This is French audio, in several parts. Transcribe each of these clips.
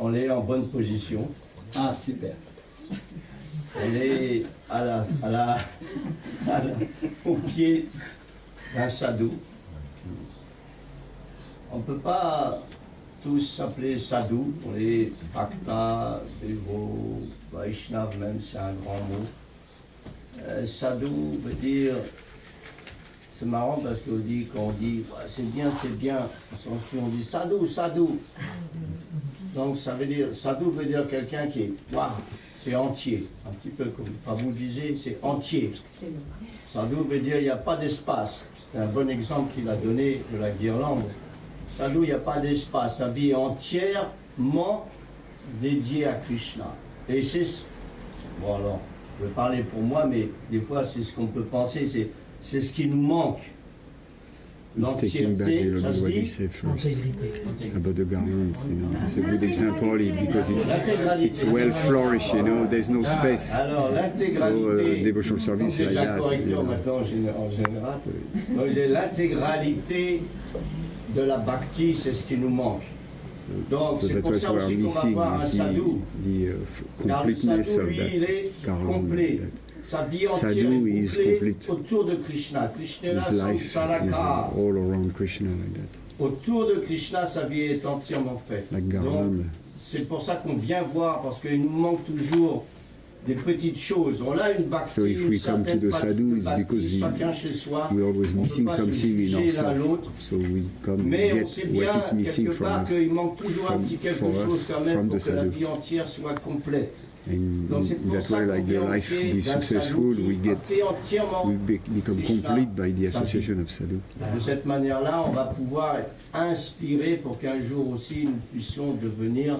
on est en bonne position. Ah, super. On est au pied d'un sadhu. On ne peut pas tous s'appeler sadhu. On est Bhakta, Devo, Vaishnav, même c'est un grand mot. Sadhu veut dire, c'est marrant parce qu'on dit, quand on dit c'est bien, on dit sadhu, sadhu. Donc ça veut dire, sadhu veut dire quelqu'un qui est, waouh, c'est entier, un petit peu comme vous disiez, c'est entier. Sadhu veut dire il n'y a pas d'espace. C'est un bon exemple qu'il a donné de la guirlande. Sadhu, il n'y a pas d'espace. Sa vie est entièrement dédiée à Krishna. Et c'est, bon alors, je vais parler pour moi, mais des fois c'est ce qu'on peut penser, c'est ce qui nous manque. L'entièreté, ça se dit about the garland, you know, it's a good example because it's well flourished, you know, there's no space. Alors l'intégralité, devotional service c'est like la that. correcteur maintenant en général. Donc j'ai l'intégralité de la bhakti, c'est ce qui nous manque. Donc c'est pour ça aussi qu'on va voir un sadhu. Car le sadhu, lui, il est complet. Sa vie entière est complète autour de Krishna. Krishna, Salaka. All around Krishna like that. Autour de Krishna, sa vie est entièrement faite. Donc, c'est pour ça qu'on vient voir, parce qu'il nous manque toujours des petites choses. On a une bhakti, so if we come to the sadhu, it's because chacun chez soi. we're always missing something in ourselves. So we come Mais on get sait bien what is missing quelque part from qu'il manque toujours un petit quelque chose quand même pour que la sadhu. vie entière soit complète. And Donc c'est in pour that ça way, qu'on like vient the au life pied be d'un successful, sadhu we qui a fait entièrement become Krishna complete by the sa vie. association of sadhu. De cette manière-là, on va pouvoir être inspiré pour qu'un jour aussi nous puissions devenir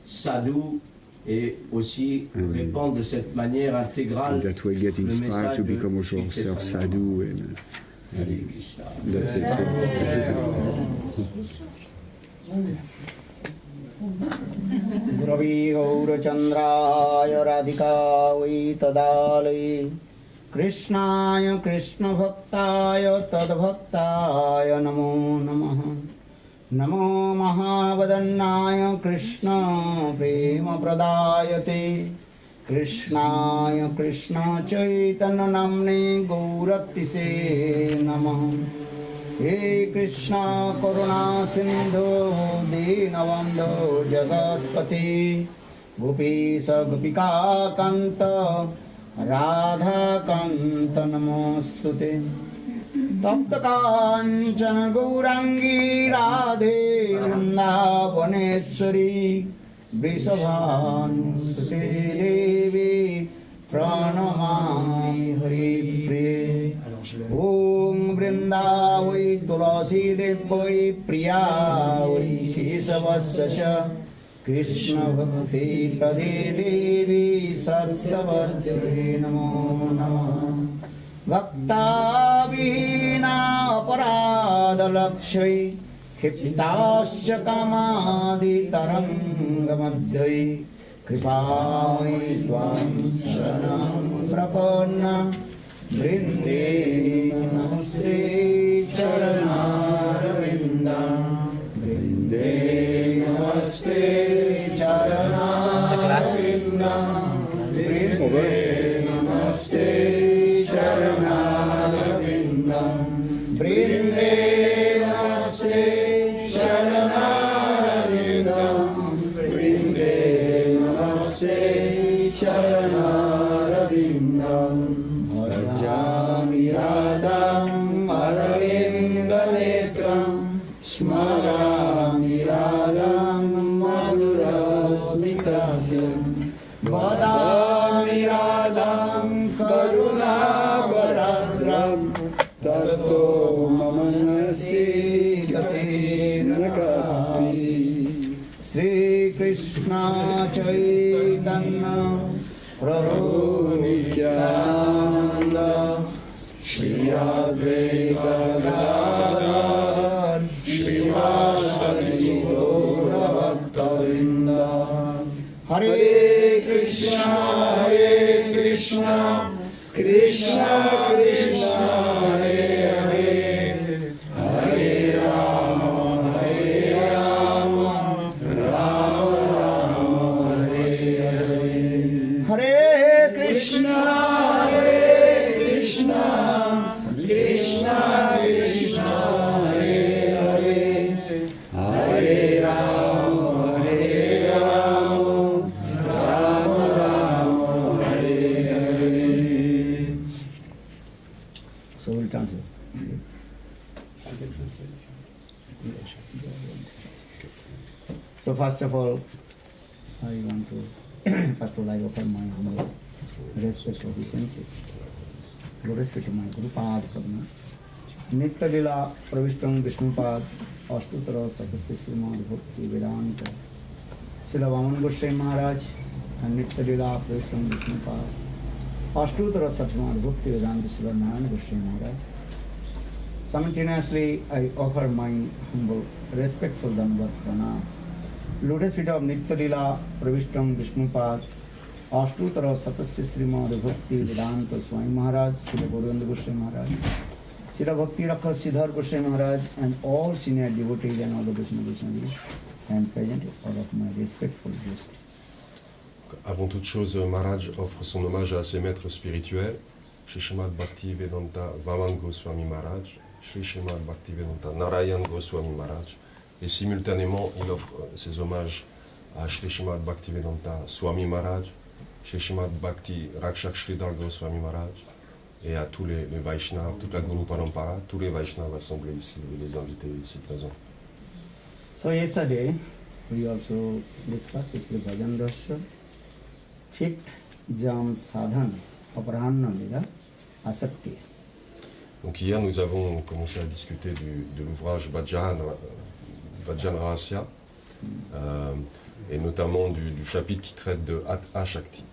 sadhu et aussi répandre de cette manière intégrale And that way, get le inspired message to de become also Sri ourselves Chaitanya. sadhu, Hare Krishna. that's it. गुरवे गौरचन्द्राय राधिकायै तदालये कृष्णाय कृष्णभक्ताय तद्भक्ताय नमो नमः नमो महावदन्नाय कृष्ण प्रेमप्रदायते कृष्णाय कृष्ण चैतन्यनाम्ने गौरतिसे नमः हे कृष्ण करुणा सिंधु दीनबन्धो जगत्पति गोपीश गोपिका कान्त राधा कान्त नमोस्तुते तप्त काञ्चन गौरांगी राधे वृन्दावनेश्वरी वृषभानुसुते देवी प्रणमामि हरिप्रिये ॐ वृन्दावै तुलसी देवै प्रिया वै केशवस्य च कृष्णभक्ति प्रदे देवी सत्यवर्तिने नमो नमः भक्ताविहीनापराधलक्ष्यै क्षिप्ताश्च कामादितरङ्गमध्ये कृपामयि त्वां शरणं प्रपन्ना वृन्दे नमस्ते चरणारविन्दं वृन्दे नमस्ते चरणारविन्दं वृन्दे नमस्ते चरणारविन्दं वृन्दे नमस्ते चरणारविन्दं वृन्दे नमस्ते चरणारविन्दं भजामि राधाम् अरविन्दनेत्रं स्मरामि राधां मधुरस्मितस्य वदामि राधां करुणावराद्रं ततो मम मनसि गतेन कापि श्रीकृष्ण चैतन्य प्रभु नित्यानन्द श्री अद्वैत गदाधर श्रीवासदि गौरभक्तवृन्द हरे कृष्ण कृष्ण कृष्ण हरे हरे हरे राम राम Ram So first of all, I want to I offer my humble respect obeisances. Lotus feet of my Guru Pad Padma. Nitya Lila Pravishtam Vishnupad Ashtutara Sakasya Srimad Bhakti Vedanta Srila Vaman Goswami Maharaj and Nitya Lila Pravishtam Vishnupad Ashtutara Srimad Bhakti Vedanta Srila Narayana Goswami Maharaj. Simultaneously, I offer my humble, respectful Dandavat Pranam. Lotus feet of Nitya Lila Pravishtam Vishnupad Ashtutara Satasya Srimad Bhakti Vedanta Swami Maharaj, Srila Gauranga Goswami Maharaj, Srila Bhakti Rakha Siddhar Goswami Maharaj, and all senior devotees and all the Vaishnavas, and present all of my respectful guests. Avant toute chose, Maharaj offre son hommage à ses maîtres spirituels, Shri Srimad Bhaktivedanta Vaman Goswami Maharaj, Shri Srimad Bhaktivedanta Narayan Goswami Maharaj, et simultanément il offre ses hommages à Shri Srimad Bhaktivedanta Swami Maharaj, Shri Srimad Bhakti Rakshak Sridhar Goswami Maharaj, et à tous les Vaishnavas, toute la Guru Parampara, tous les Vaishnavas assemblés ici et les invités ici présents. So yesterday we also discussed Sri Bhajan Rasya, 5th Jam Sadhan, Aparanna Lila, Asakti. Donc hier nous avons commencé à discuter de l'ouvrage Bhajan Rahasya, et notamment du chapitre qui traite de Atha Shakti.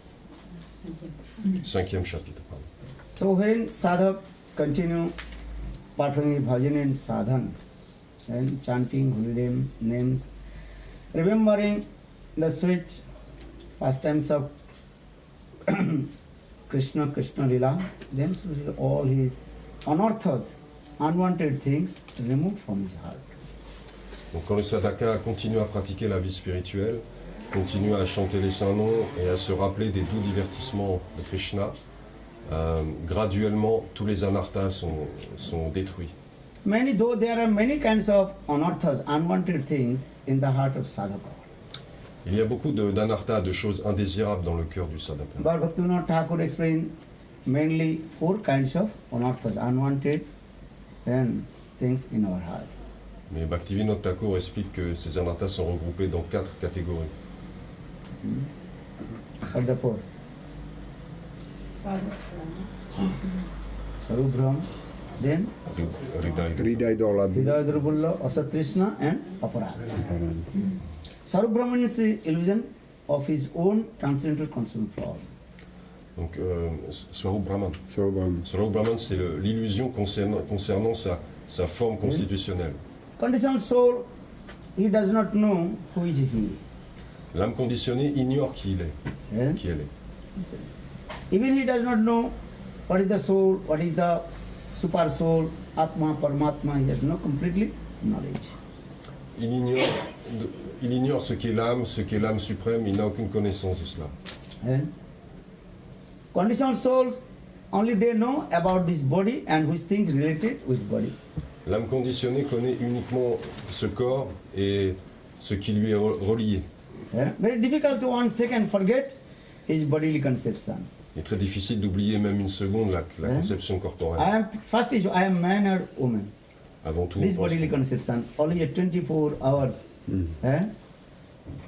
5e chapitre, pardon. So when sadhak continue performing bhajan and sadhan and chanting holy names, remembering the sweet pastimes of Krishna Lila, then all his unearths, unwanted things removed from his heart. Donc quand le sadhaka continue à pratiquer la vie spirituelle, continue à chanter les saints noms et à se rappeler des doux divertissements de Krishna, graduellement tous les anarthas sont détruits. Though there are many kinds of unearths, unwanted things in the heart of sadhaka. Il y a beaucoup d'anarthas, de choses indésirables dans le cœur du sadhaka. But Bhaktivinoda Thakur explained mainly 4 kinds of unearths, unwanted and things in our heart. Mais Bhaktivinoda Thakur explique que ces anarthas sont regroupés dans 4 catégories. What the 4? Sarubhram, then Hriday Dorlabhi. Hidaya Durbulla, Asatrishna and Aparad. Sarubhraman is the illusion of his own transcendental constant form. Donc Swarup Brahman. Sarubhram. Swarup Brahman, c'est l'illusion concernant sa forme constitutionnelle. Conditioned soul, he does not know who is he. L'âme conditionnée ignore qui il est, Yeah? qui elle est. Even he does not know what is the soul, what is the super soul, Atma, Paramatma, he has no completely knowledge. Il ignore ce qu'est l'âme suprême, il n'a aucune connaissance de cela. Yeah? Conditioned souls, only they know about this body and which things related with body. L'âme conditionnée connaît uniquement ce corps et ce qui lui est relié. Yeah? Very difficult to 1 second forget his bodily conception. Il est très difficile d'oublier même une seconde la conception corporelle. I am man or woman. Avant tout, This on pense bodily conception, only at 24 hours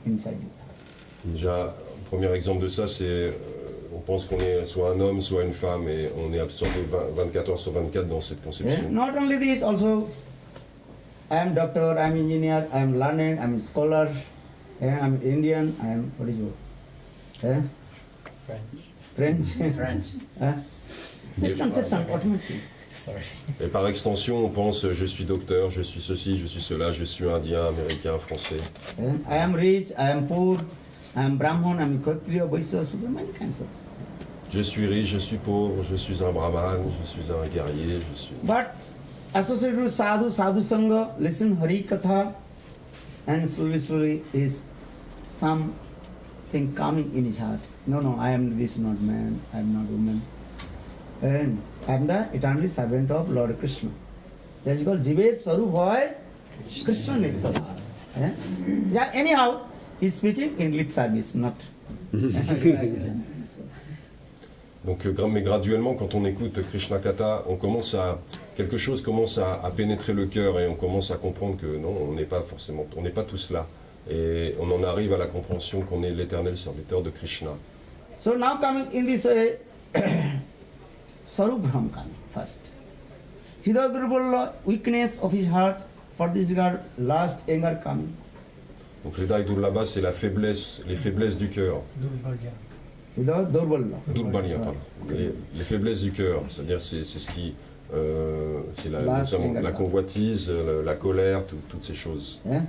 inside us. déjà, un premier exemple de ça, c'est on pense qu'on est soit un homme, soit une femme, et on est absorbé 24 heures sur 24 dans cette Yeah? conception. Not only this, also I am doctor, I am engineer, I am learned, I am scholar, I am Indian, I am, what is your? French. This conception automatically. Et par extension, on pense je suis docteur, je suis ceci, je suis cela, je suis indien, américain, français. Yeah? I am rich, I am poor, I am Brahman, I am Kshatriya, Vaishya, Sudra, many kinds of. Je suis riche, je suis pauvre, je suis un brahman, je suis un guerrier, je suis... But associated with sadhu, sadhu sangha, listen Hari Katha, and slowly is something coming in his heart. No, I am this not man, I am not woman. And I am the eternal servant of Lord Krishna. That is called Jivet Sarup Hoy Krishna Nitya. Yeah, anyhow, he is speaking in lip service, not. Donc, mais graduellement, quand on écoute Krishna Katha, quelque chose commence à pénétrer le cœur et on commence à comprendre que non, on n'est pas tous là. Et on en arrive à la compréhension qu'on est l'éternel serviteur de Krishna. So now coming in this way, Sarubhram coming first. Hidaya Durbala, weakness of his heart, for this regard, last anger coming. Donc Hridaya Durlabha, c'est les faiblesses du cœur. Hidaya Durbala. Durbalya, pardon. Les faiblesses du cœur, c'est-à-dire c'est ce qui... c'est la convoitise, la colère, toutes ces choses. Yeah?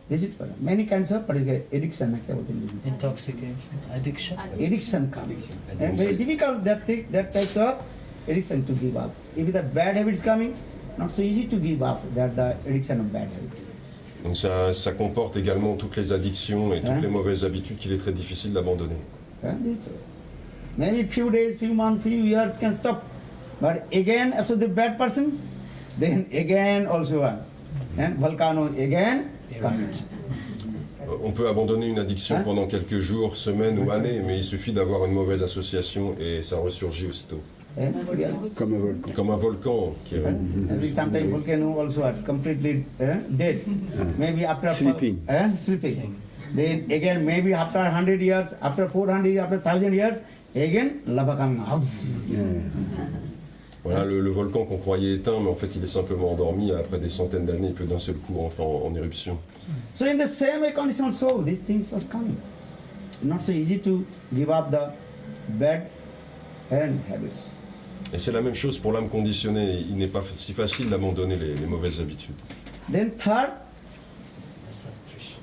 This is many kinds of addiction. Intoxication, addiction. Addiction coming. And very difficult that types of addiction to give up. If the bad habits coming, not so easy to give up. That the addiction of bad habits. Donc ça comporte également toutes les addictions et toutes les mauvaises habitudes qu'il est très difficile d'abandonner. Maybe few days, few months, few years can stop. But again, as the bad person, then again also one. And volcano again coming. On peut abandonner une addiction pendant quelques jours, semaines ou années, mais il suffit d'avoir une mauvaise association et ça ressurgit aussitôt. Comme un volcan qui est... Sometimes volcano also are completely dead. Maybe after sleeping. Sleeping. Then again, maybe after 100 years, after 400 years, after 1000 years, again lava coming out. Voilà, le volcan qu'on croyait éteint, mais en fait il est simplement endormi. Après des centaines d'années, il peut d'un seul coup rentrer en éruption. So in the same way condition, so these things are coming. Not so easy to give up the bad habits. Et c'est la même chose pour l'âme conditionnée. Il n'est pas si facile d'abandonner les mauvaises habitudes. Then third,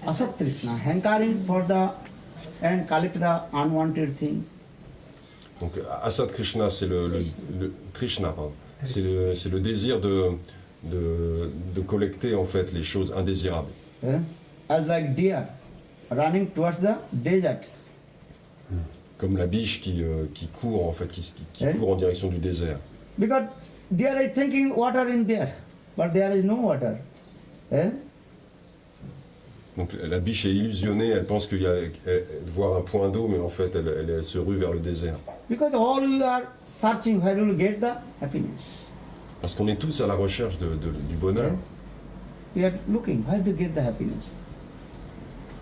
asat trishna, hankering for the and collect the unwanted things. Donc Asat Krishna, c'est le Trishna, pardon. C'est le désir de collecter en fait les choses indésirables. As like deer running towards the desert. Comme la biche qui court en fait, qui court en direction du désert. Because deer is thinking water in there, but there is no water. Donc la biche est illusionnée, elle pense qu'il y a de voir un point d'eau, mais en fait elle se rue vers le désert. Because all you are searching where you will get the happiness. Parce qu'on est tous à la recherche du bonheur. We are looking where to get the happiness.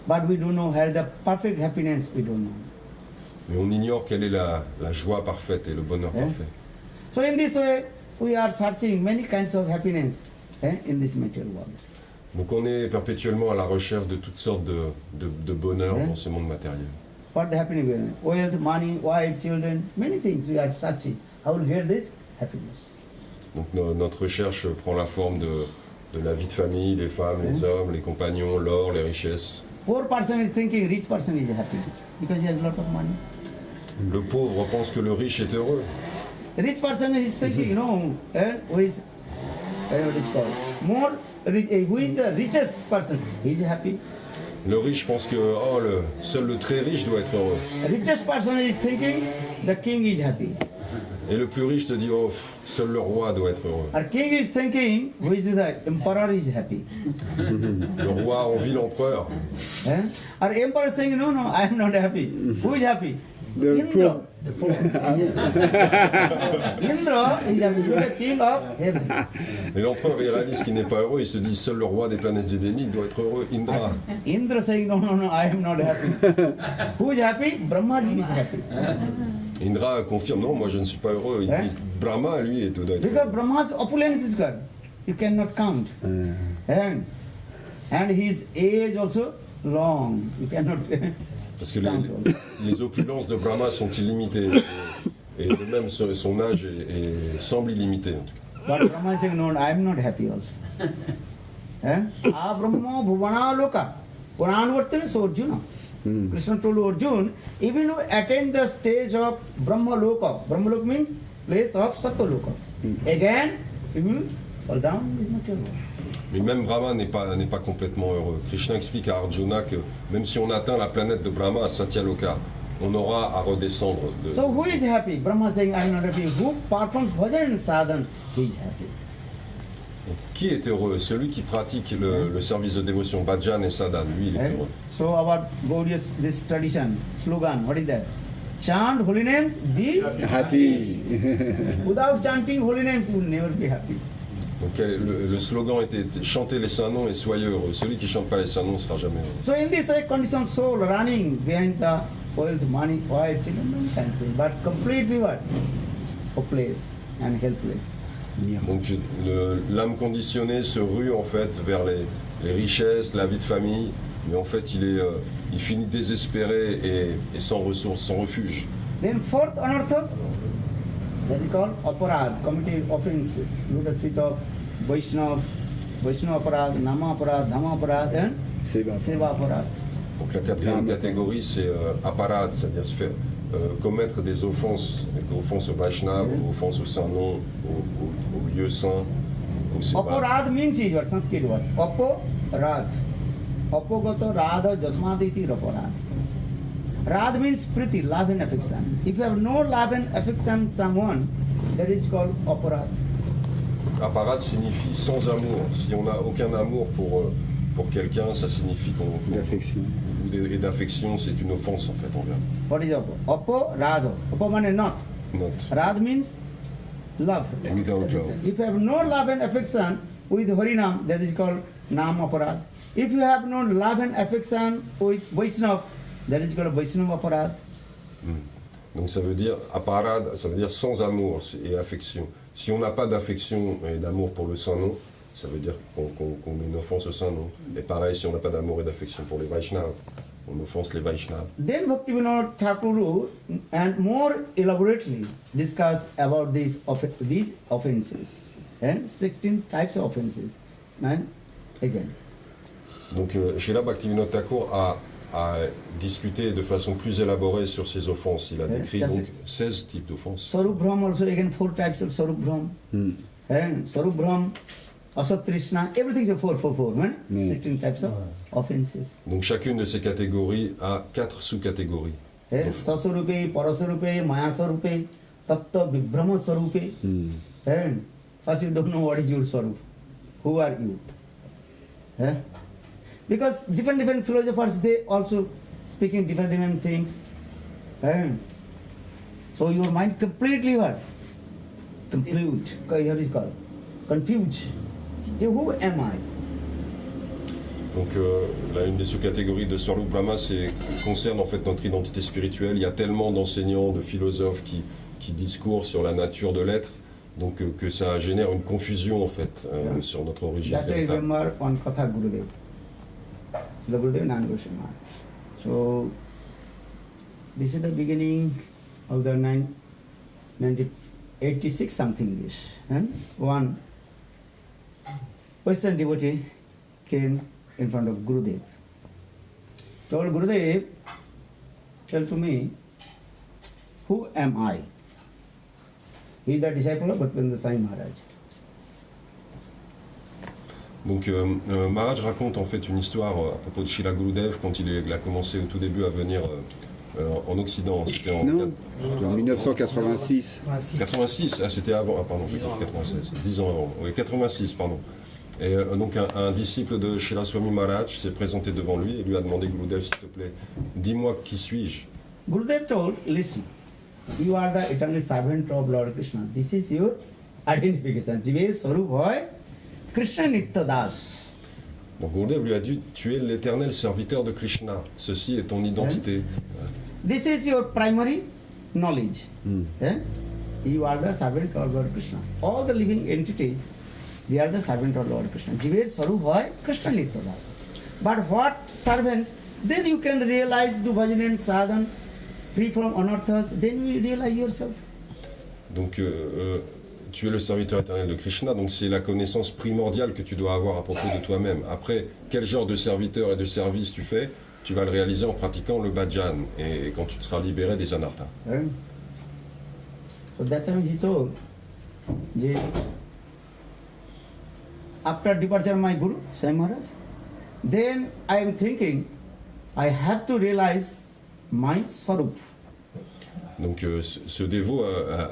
But we don't know where the perfect happiness, we don't know. Mais on ignore quelle est la joie parfaite et le bonheur parfait. So in this way, we are searching many kinds of happiness in this material world. Donc on est perpétuellement à la recherche de toutes sortes de bonheur dans ce monde matériel. What the happiness? Wealth, money, wife, children, many things we are searching. How will get this happiness? Donc notre recherche prend la forme de la vie de famille, des femmes, les hommes, les compagnons, l'or, les richesses. Poor person is thinking rich person is happy because he has a lot of money. Le pauvre pense que le riche est heureux. Rich person is thinking, who is what is called more rich, who is the richest person? He is happy. Le riche pense que seul le très riche doit être heureux. Richest person is thinking the king is happy. Et le plus riche te dit seul le roi doit être heureux. Our king is thinking who is the emperor is happy. Le roi envie l'empereur. Our emperor is saying no, I am not happy. Who is happy? The Indra. Indra is happy. The king of heaven. Et l'empereur réalise qu'il n'est pas heureux, il se dit seul le roi des planètes zédéniques doit être heureux, Indra. Indra saying no, I am not happy. Who is happy? Brahmaji is happy. Indra confirme non, moi je ne suis pas heureux. Il dit Brahma lui est doit être Because heureux. Brahma's opulence is good. You cannot count. And his age also long. You cannot. Parce que les opulences de Brahma sont illimitées. Et de même son âge semble illimité en tout cas. But Brahma is saying no, I am not happy also. Brahma bhuvana loka. Puranvartana so Arjuna. Krishna told Arjuna, even you attain the stage of Brahma Loka. Brahma Loka means place of Sattva Loka. Again, you will fall down in this material world. Mais même Brahma n'est pas complètement heureux. Krishna explique à Arjuna que même si on atteint la planète de Brahma à Satyaloka, on aura à redescendre. So who is happy? Brahma saying, I am not happy. Who performs bhajan and sadhan, he is happy. Qui est heureux? Celui qui pratique le service de dévotion, Bhajan et Sadhan, lui il est heureux. So our Gaudiya, this tradition, slogan, what is that? chant holy names, be Happy. without chanting holy names, you will never be happy. Donc le slogan était chanter les saints noms et soyez heureux. Celui qui chante pas les saints noms sera jamais heureux. So in this condition, soul running behind the wealth, money, quiet, children, no fancy, but completely what? Hopeless and helpless. Donc l'âme conditionnée se rue en fait vers les richesses, la vie de famille, mais en fait il finit désespéré et sans ressources, sans refuge. Then fourth unearthas, that is called aparad, committed offenses. Lotus feet of Vaishnava aparad, Nama aparad, Dhamma aparad, and Seva. Seva aparad. Donc la quatrième catégorie c'est aparad, c'est-à-dire se faire commettre des offenses au Vaishnava, offenses au Saint-Nom, au lieu saint, au Seva. Aparad means is what? Sanskrit word. Aparad. Apogato radha jasmaditi aparad. Rad means priti, love and affection. If you have no love and affection someone, that is called aparad. Aparad signifie sans amour. Si on n'a aucun amour pour quelqu'un, ça signifie D'affection. et d'affection, c'est une offense en fait envers. What is apo? Apo, radha. Apo means not. Note. Rad means love. Without affection. love. If you have no love and affection with Harinam, that is called Nam aparad. If you have no love and affection with Vaishnava, that is called Vaishnava aparad. Donc ça veut dire aparad, ça veut dire sans amour et affection. Si on n'a pas d'affection et d'amour pour le Saint-Nom, ça veut dire qu'on met une offense au Saint-Nom. Et pareil, si on n'a pas d'amour et d'affection pour les Vaishnavas, on offense les Vaishnavas. Then Bhaktivinoda Thakur and more elaborately discuss about these offenses and 16 types of offenses. And again, Donc Srila Bhaktivinoda Thakur a discuté de façon plus élaborée sur ces offenses. Il a décrit that's donc it. 16 types d'offenses. Sarup Brahm also again 4 types of Sarup Brahm. And Sarup Brahm, Asat Trishna, everything is a 4, right? 16 types of offenses. Donc chacune de ces catégories a 4 sous-catégories. Sasarupe, Parasarupe, Maya Sarupe, Tattva Vibhrama Sarupe. And first you don't know what is your Sarup. Who are you? Because different philosophers, they also speaking different things. And so your mind completely what? Confused. What is called? Confused. Who am I? Donc là, une des sous-catégories de Swarup Brahma concerne en fait notre identité spirituelle. Il y a tellement d'enseignants, de philosophes qui discourent sur la nature de l'être, donc que ça génère une confusion en fait sur notre origine That I véritable. remember one Katha Gurudev. Srila Gurudev Nand Goswami Maharaj. So this is the beginning of the 1986 something this. And one Western devotee came in front of Gurudev. Told Gurudev, tell to me, who am I? He is the disciple of Bhaktivinoda Swami Maharaj. Donc Maharaj raconte en fait une histoire à propos de Srila Gurudev quand il a commencé au tout début à venir en Occident. C'était en Non, en 1986. 86, ah c'était avant, ah pardon, j'ai dit 96, 10 ans avant, oui 86 pardon. Et donc un disciple de Srila Swami Maharaj s'est présenté devant lui et lui a demandé, Gurudev s'il te plaît, dis-moi qui suis-je? Gurudev told, listen, you are the eternal servant of Lord Krishna. This is your identification. Jive Swarup Hoy, Krishna Nitya Das. Donc Gurudev lui a dit, tu es l'éternel serviteur de Krishna, ceci est ton identité. This is your primary knowledge. You are the servant of Lord Krishna. All the living entities, they are the servant of Lord Krishna. Jive Swarup Hoy, Krishna Nitya Das. But what servant? Then you can realize to bhajan and sadhan, free from anarthas, then you realize yourself. Donc tu es le serviteur éternel de Krishna, donc c'est la connaissance primordiale que tu dois avoir à propos de toi-même. Après, quel genre de serviteur et de service tu fais, tu vas le réaliser en pratiquant le bhajan et quand tu te seras libéré des anarthas. So that time he told, after departure of my Guru, Swami Maharaj, then I am thinking, I have to realize my Swarup. Donc ce dévot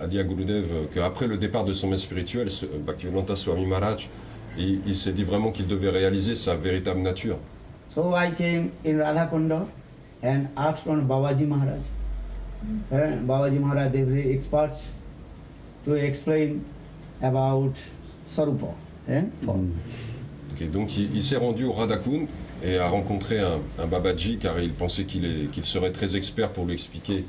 a dit à Gurudev qu'après le départ de son maître spirituel, Bhaktivedanta Swami Maharaj, il s'est dit vraiment qu'il devait réaliser sa véritable nature. So I came in Radha Kunda and asked on Babaji Maharaj. Babaji Maharaj, they are very experts to explain about Sarupa. Ok, donc il s'est rendu au Radhakund et a rencontré un Babaji car il pensait qu'il serait très expert pour lui expliquer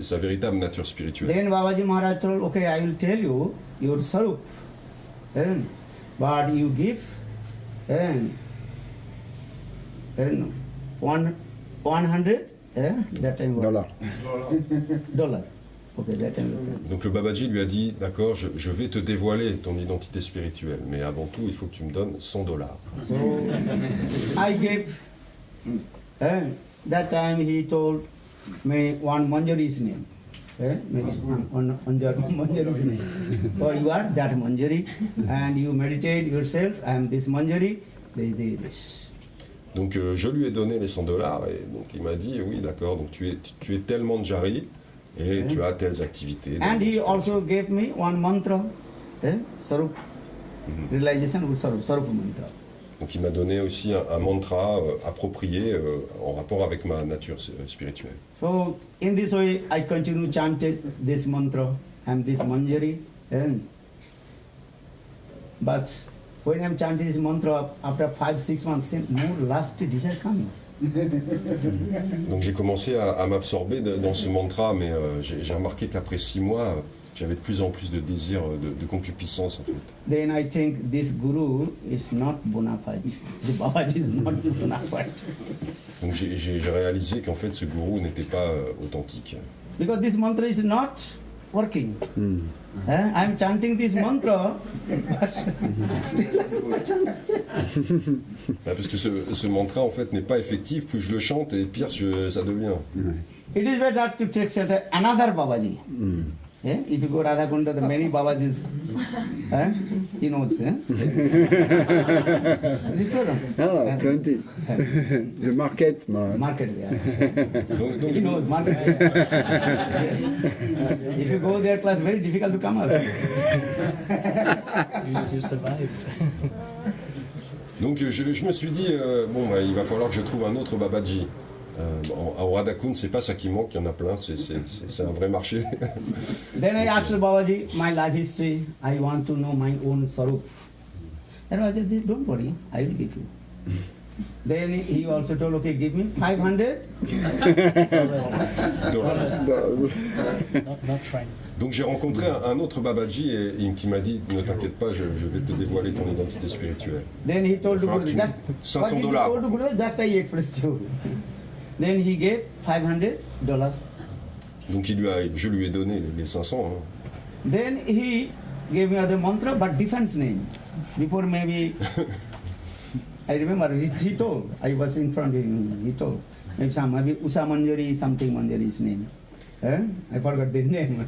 sa véritable nature spirituelle. Then Babaji Maharaj told, okay, I will tell you your Sarup, but you give 100 that time Dollar. dollar. Okay, that time. Donc le Babaji lui a dit, d'accord, je vais te dévoiler ton identité spirituelle, mais avant tout, il faut que tu me donnes $100. So I gave. That time he told me one Manjari's name. Maybe one Manjari's name. So you are that Manjari, and you meditate yourself. I am this Manjari. This. Donc je lui ai donné les $100 et donc il m'a dit, oui, d'accord, donc tu es tel Manjari et tu as telles activités. And he also gave me one mantra, Sarup, realization of Sarup mantra. Donc il m'a donné aussi un mantra approprié en rapport avec ma nature spirituelle. So in this way, I continue chanting this mantra and this Manjari. But when I'm chanting this mantra, after 5-6 months, more lust desire coming. Donc j'ai commencé à m'absorber dans ce mantra, mais j'ai remarqué qu'après 6 mois, j'avais de plus en plus de désir, de concupiscence en fait. Then I think this guru is not bona fide. The Babaji is not bona fide. Donc j'ai réalisé qu'en fait ce gourou n'était pas authentique. Because this mantra is not working. I'm chanting this mantra, but still I'm not chanting. Parce que ce mantra en fait n'est pas effectif, plus je le chante et pire ça devient. It is better to take another Babaji. If you go Radhakunda, the many Babajis, he knows. Is it true? Ah, plenty. The market, Market, yeah. Donc He knows, market. If you go there, class, very difficult to come out. You survived. Donc je me suis dit, il va falloir que je trouve un autre Babaji. Au Radhakund, c'est pas ça qui manque, il y en a plein, c'est un vrai marché. Then I asked Babaji, my life history, I want to know my own Sarup. And Babaji said, don't worry, I will give you. Then he also told, okay, give me 500. Not francs. Donc j'ai rencontré un autre Babaji et qui m'a dit, ne t'inquiète pas, je vais te dévoiler ton identité spirituelle. Then he told Ça fera Guru, que just, $500. what did he told Guru? Just I expressed you. Then he gave $500. Donc je lui ai donné les 500. Hein. Then he gave me other mantra, but different name. Before maybe, I remember he told, I was in front of him, he told, maybe Usa Manjari, something Manjari's name. I forgot the name.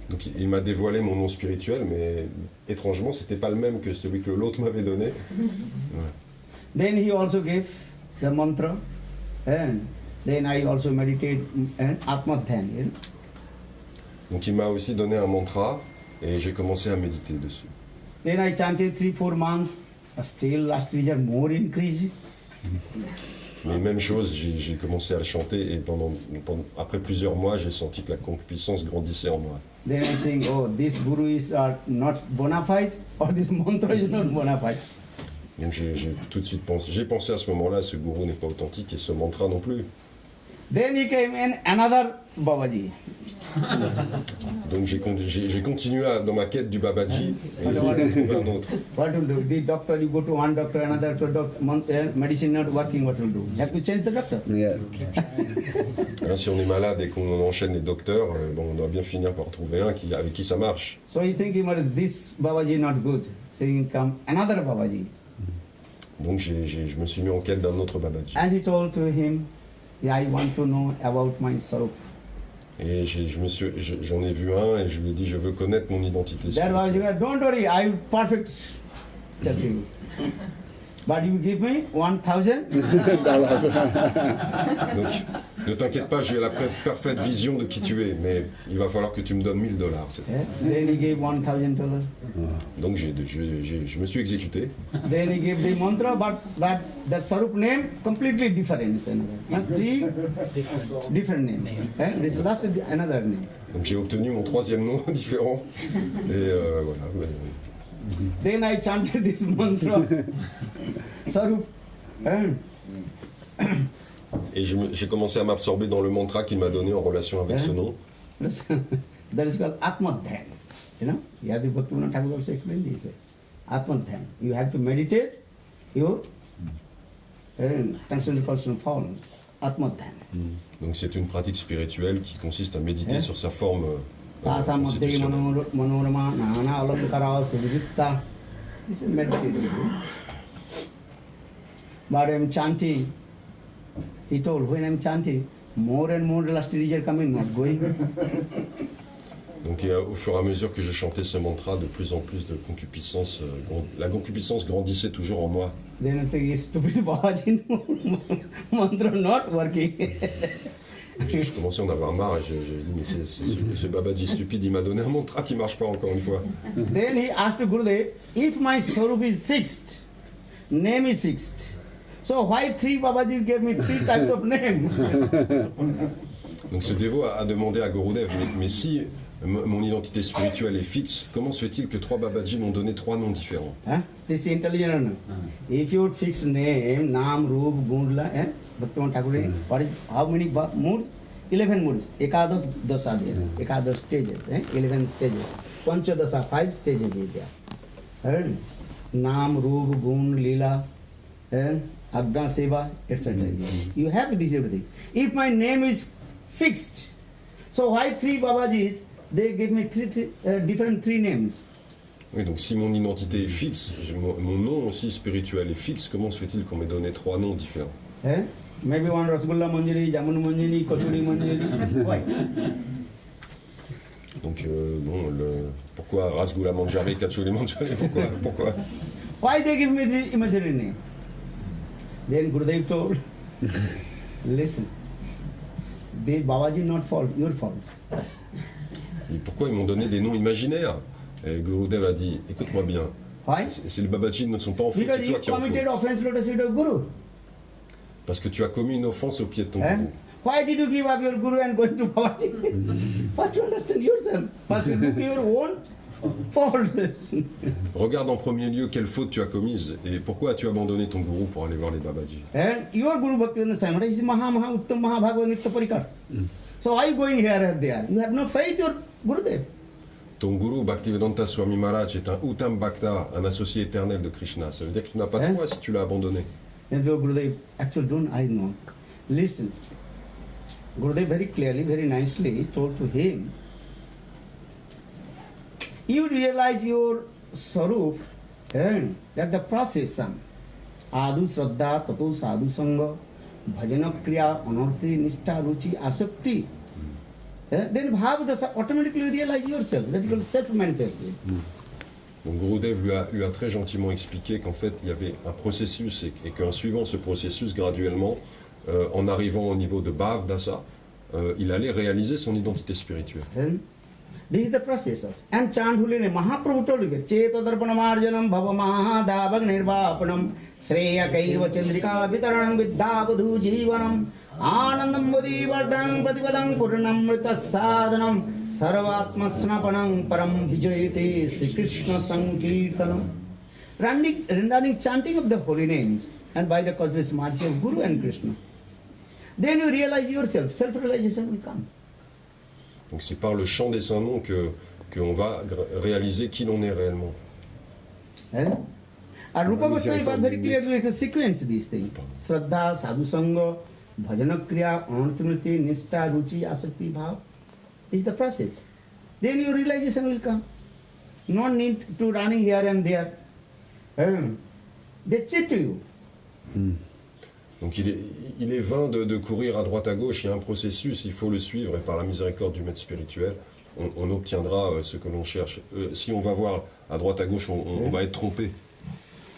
Donc il m'a dévoilé mon nom spirituel, mais étrangement, c'était pas le même que celui que l'autre m'avait donné. Ouais. Then he also gave the mantra, and then I also meditate and Atma Dhyan. Donc il m'a aussi donné un mantra et j'ai commencé à méditer dessus. Then I chanted 3-4 months, still last year more increase. Mais même chose, j'ai commencé à le chanter et après plusieurs mois, j'ai senti que la concupiscence grandissait en moi. Then I think, oh, this guru is not bona fide, or this mantra is not bona fide. Donc j'ai tout de suite pensé à ce moment-là, ce gourou n'est pas authentique et ce mantra non plus. Then he came in another Babaji. Donc j'ai continué dans ma quête du Babaji et j'ai trouvé un autre. What will do? The doctor, you go to one doctor, another doctor, medicine not working, what will do? You have to change the doctor. Yeah. Hein, si on est malade et qu'on enchaîne les docteurs, on doit bien finir par trouver un avec qui ça marche. So he thinking, this Babaji not good. So he come another Babaji. Donc je me suis mis en quête d'un autre Babaji. And he told to him, yeah, I want to know about my Sarup. Et j'en ai vu un et je lui ai dit, je veux connaître mon identité That Babaji spirituelle. said, don't worry, I will perfect tell you. But you give me 1,000. Donc Ne t'inquiète pas, j'ai la parfaite vision de qui tu es, mais il va falloir que tu me donnes $1000. Then he gave $1,000. Donc je me suis exécuté. Then he gave the mantra, but that Sarup name completely different. Three different names. And this last is another name. Donc j'ai obtenu mon 3e nom différent. Et voilà. Then I chanted this mantra, Sarup. Et j'ai commencé à m'absorber dans le mantra qu'il m'a donné en relation avec ce nom. That is called Atmadhyan. You know, you have the Bhaktivinoda Thakur also explained this way. Atmadhyan. You have to meditate your concentration falls. Atmadhyan. Donc c'est une pratique spirituelle qui consiste à méditer sur sa forme Tasa Madhya constitutionnelle. Manorama Nana Alamkara Sudhita. This is meditative. But I'm chanting. He told, when I'm chanting, more and more lusty are coming, not going. Donc au fur et à mesure que je chantais ce mantra, de plus en plus de concupiscence, la concupiscence grandissait toujours en moi. Then I think stupid Babaji mantra not working. Je commençais à en avoir marre et j'ai dit, mais ce Babaji stupide, il m'a donné un mantra qui ne marche pas encore une fois. Then he asked Gurudev, if my Swarup is fixed, name is fixed. So why 3 Babajis gave me 3 types of name? Donc ce dévot a demandé à Gurudev, mais si mon identité spirituelle est fixe, comment se fait-il que 3 Babajis m'ont donné 3 noms différents? This is intelligent. If you fix name, Nam, Rup, Gundla, Bhaktivinoda Thakur, what is, how many moods? 11 moods. Ekadas dasa there. Ekadas stages. 11 stages. Panchadasa, 5 stages is there. Nam, Rup, Gund, Lila, Agga Seva, etc. You have this everything. If my name is fixed, so why 3 Babajis, they give me different 3 names? Oui, donc si mon identité est fixe, mon nom aussi spirituel est fixe, comment se fait-il qu'on m'ait donné 3 noms différents? Maybe one Rasgulla Manjari, Jamun Manjari, Kachuri Manjari. Why? Donc pourquoi Rasgulla Manjari, Kachuri Manjari? Pourquoi? Why they give me the imaginary name? Then Gurudev told, listen, the Babaji not fault, your fault. Et pourquoi ils m'ont donné des noms imaginaires? Et Gurudev a dit, écoute-moi bien, Why? c'est les Babajis ne sont pas en faute, Because c'est you toi qui es en committed faute. offense to the feet of Guru. Parce que tu as commis une offense au pied de ton gourou. Why did you give up your Guru and go to Babaji? First you understand yourself. First you look your own fault. Regarde en premier lieu quelle faute tu as commise et pourquoi as-tu abandonné ton gourou pour aller voir les Babajis. And your Guru Bhaktivinoda Swami is Maha Uttam Maha Bhagavad Nitya Parikar. So why going here and there? You have no faith in your Gurudev. Ton gourou Bhaktivedanta Swami Maharaj est un Uttam Bhakta, un associé éternel de Krishna. Ça veut dire que tu n'as pas de foi si tu l'as abandonné. And your Gurudev, actually don't I know. Listen. Gurudev very clearly, very nicely told to him, you realize your Sarup, that the process, Adu Shraddha, Tato Sadhu Sangha, Bhajana Kriya, Anarthi, Nishta, Ruchi, Asakti, then Bhav Dasa automatically realize yourself. That is called self-manifested. Donc Gurudev lui a très gentiment expliqué qu'en fait il y avait un processus et qu'en suivant ce processus graduellement, en arrivant au niveau de Bhav Dasa, il allait réaliser son identité spirituelle. This is the process. And Chandhulini Mahaprabhu told you, Chetadarpanamarjanam Bhava Mahadavag Nirvapanam Sreya Kairva Chandrika Vitaranam Viddhavadhu Jivanam Anandam Vadivardhanam Pratipadam Purnamrita Sadhanam Sarvatma Snapanam Param Vijayate Sri Krishna Sankirtanam. Regarding chanting of the holy names and by the causeless mercy of Guru and Krishna, then you realize yourself, self-realization will come. Donc c'est par le chant des saints noms qu'on va réaliser qui l'on est réellement. And Rupa Goswami was very clearly to sequence these things. Shraddha, Sadhu Sangha, Bhajana Kriya, Anarthamriti, Nishta, Ruchi, Asakti, Bhav. This is the process. Then your realization will come. No need to running here and there. They cheat you. Donc il est vain de courir à droite à gauche, il y a un processus, il faut le suivre et par la miséricorde du maître spirituel, on obtiendra ce que l'on cherche. Si on va voir à droite à gauche, on va être trompé.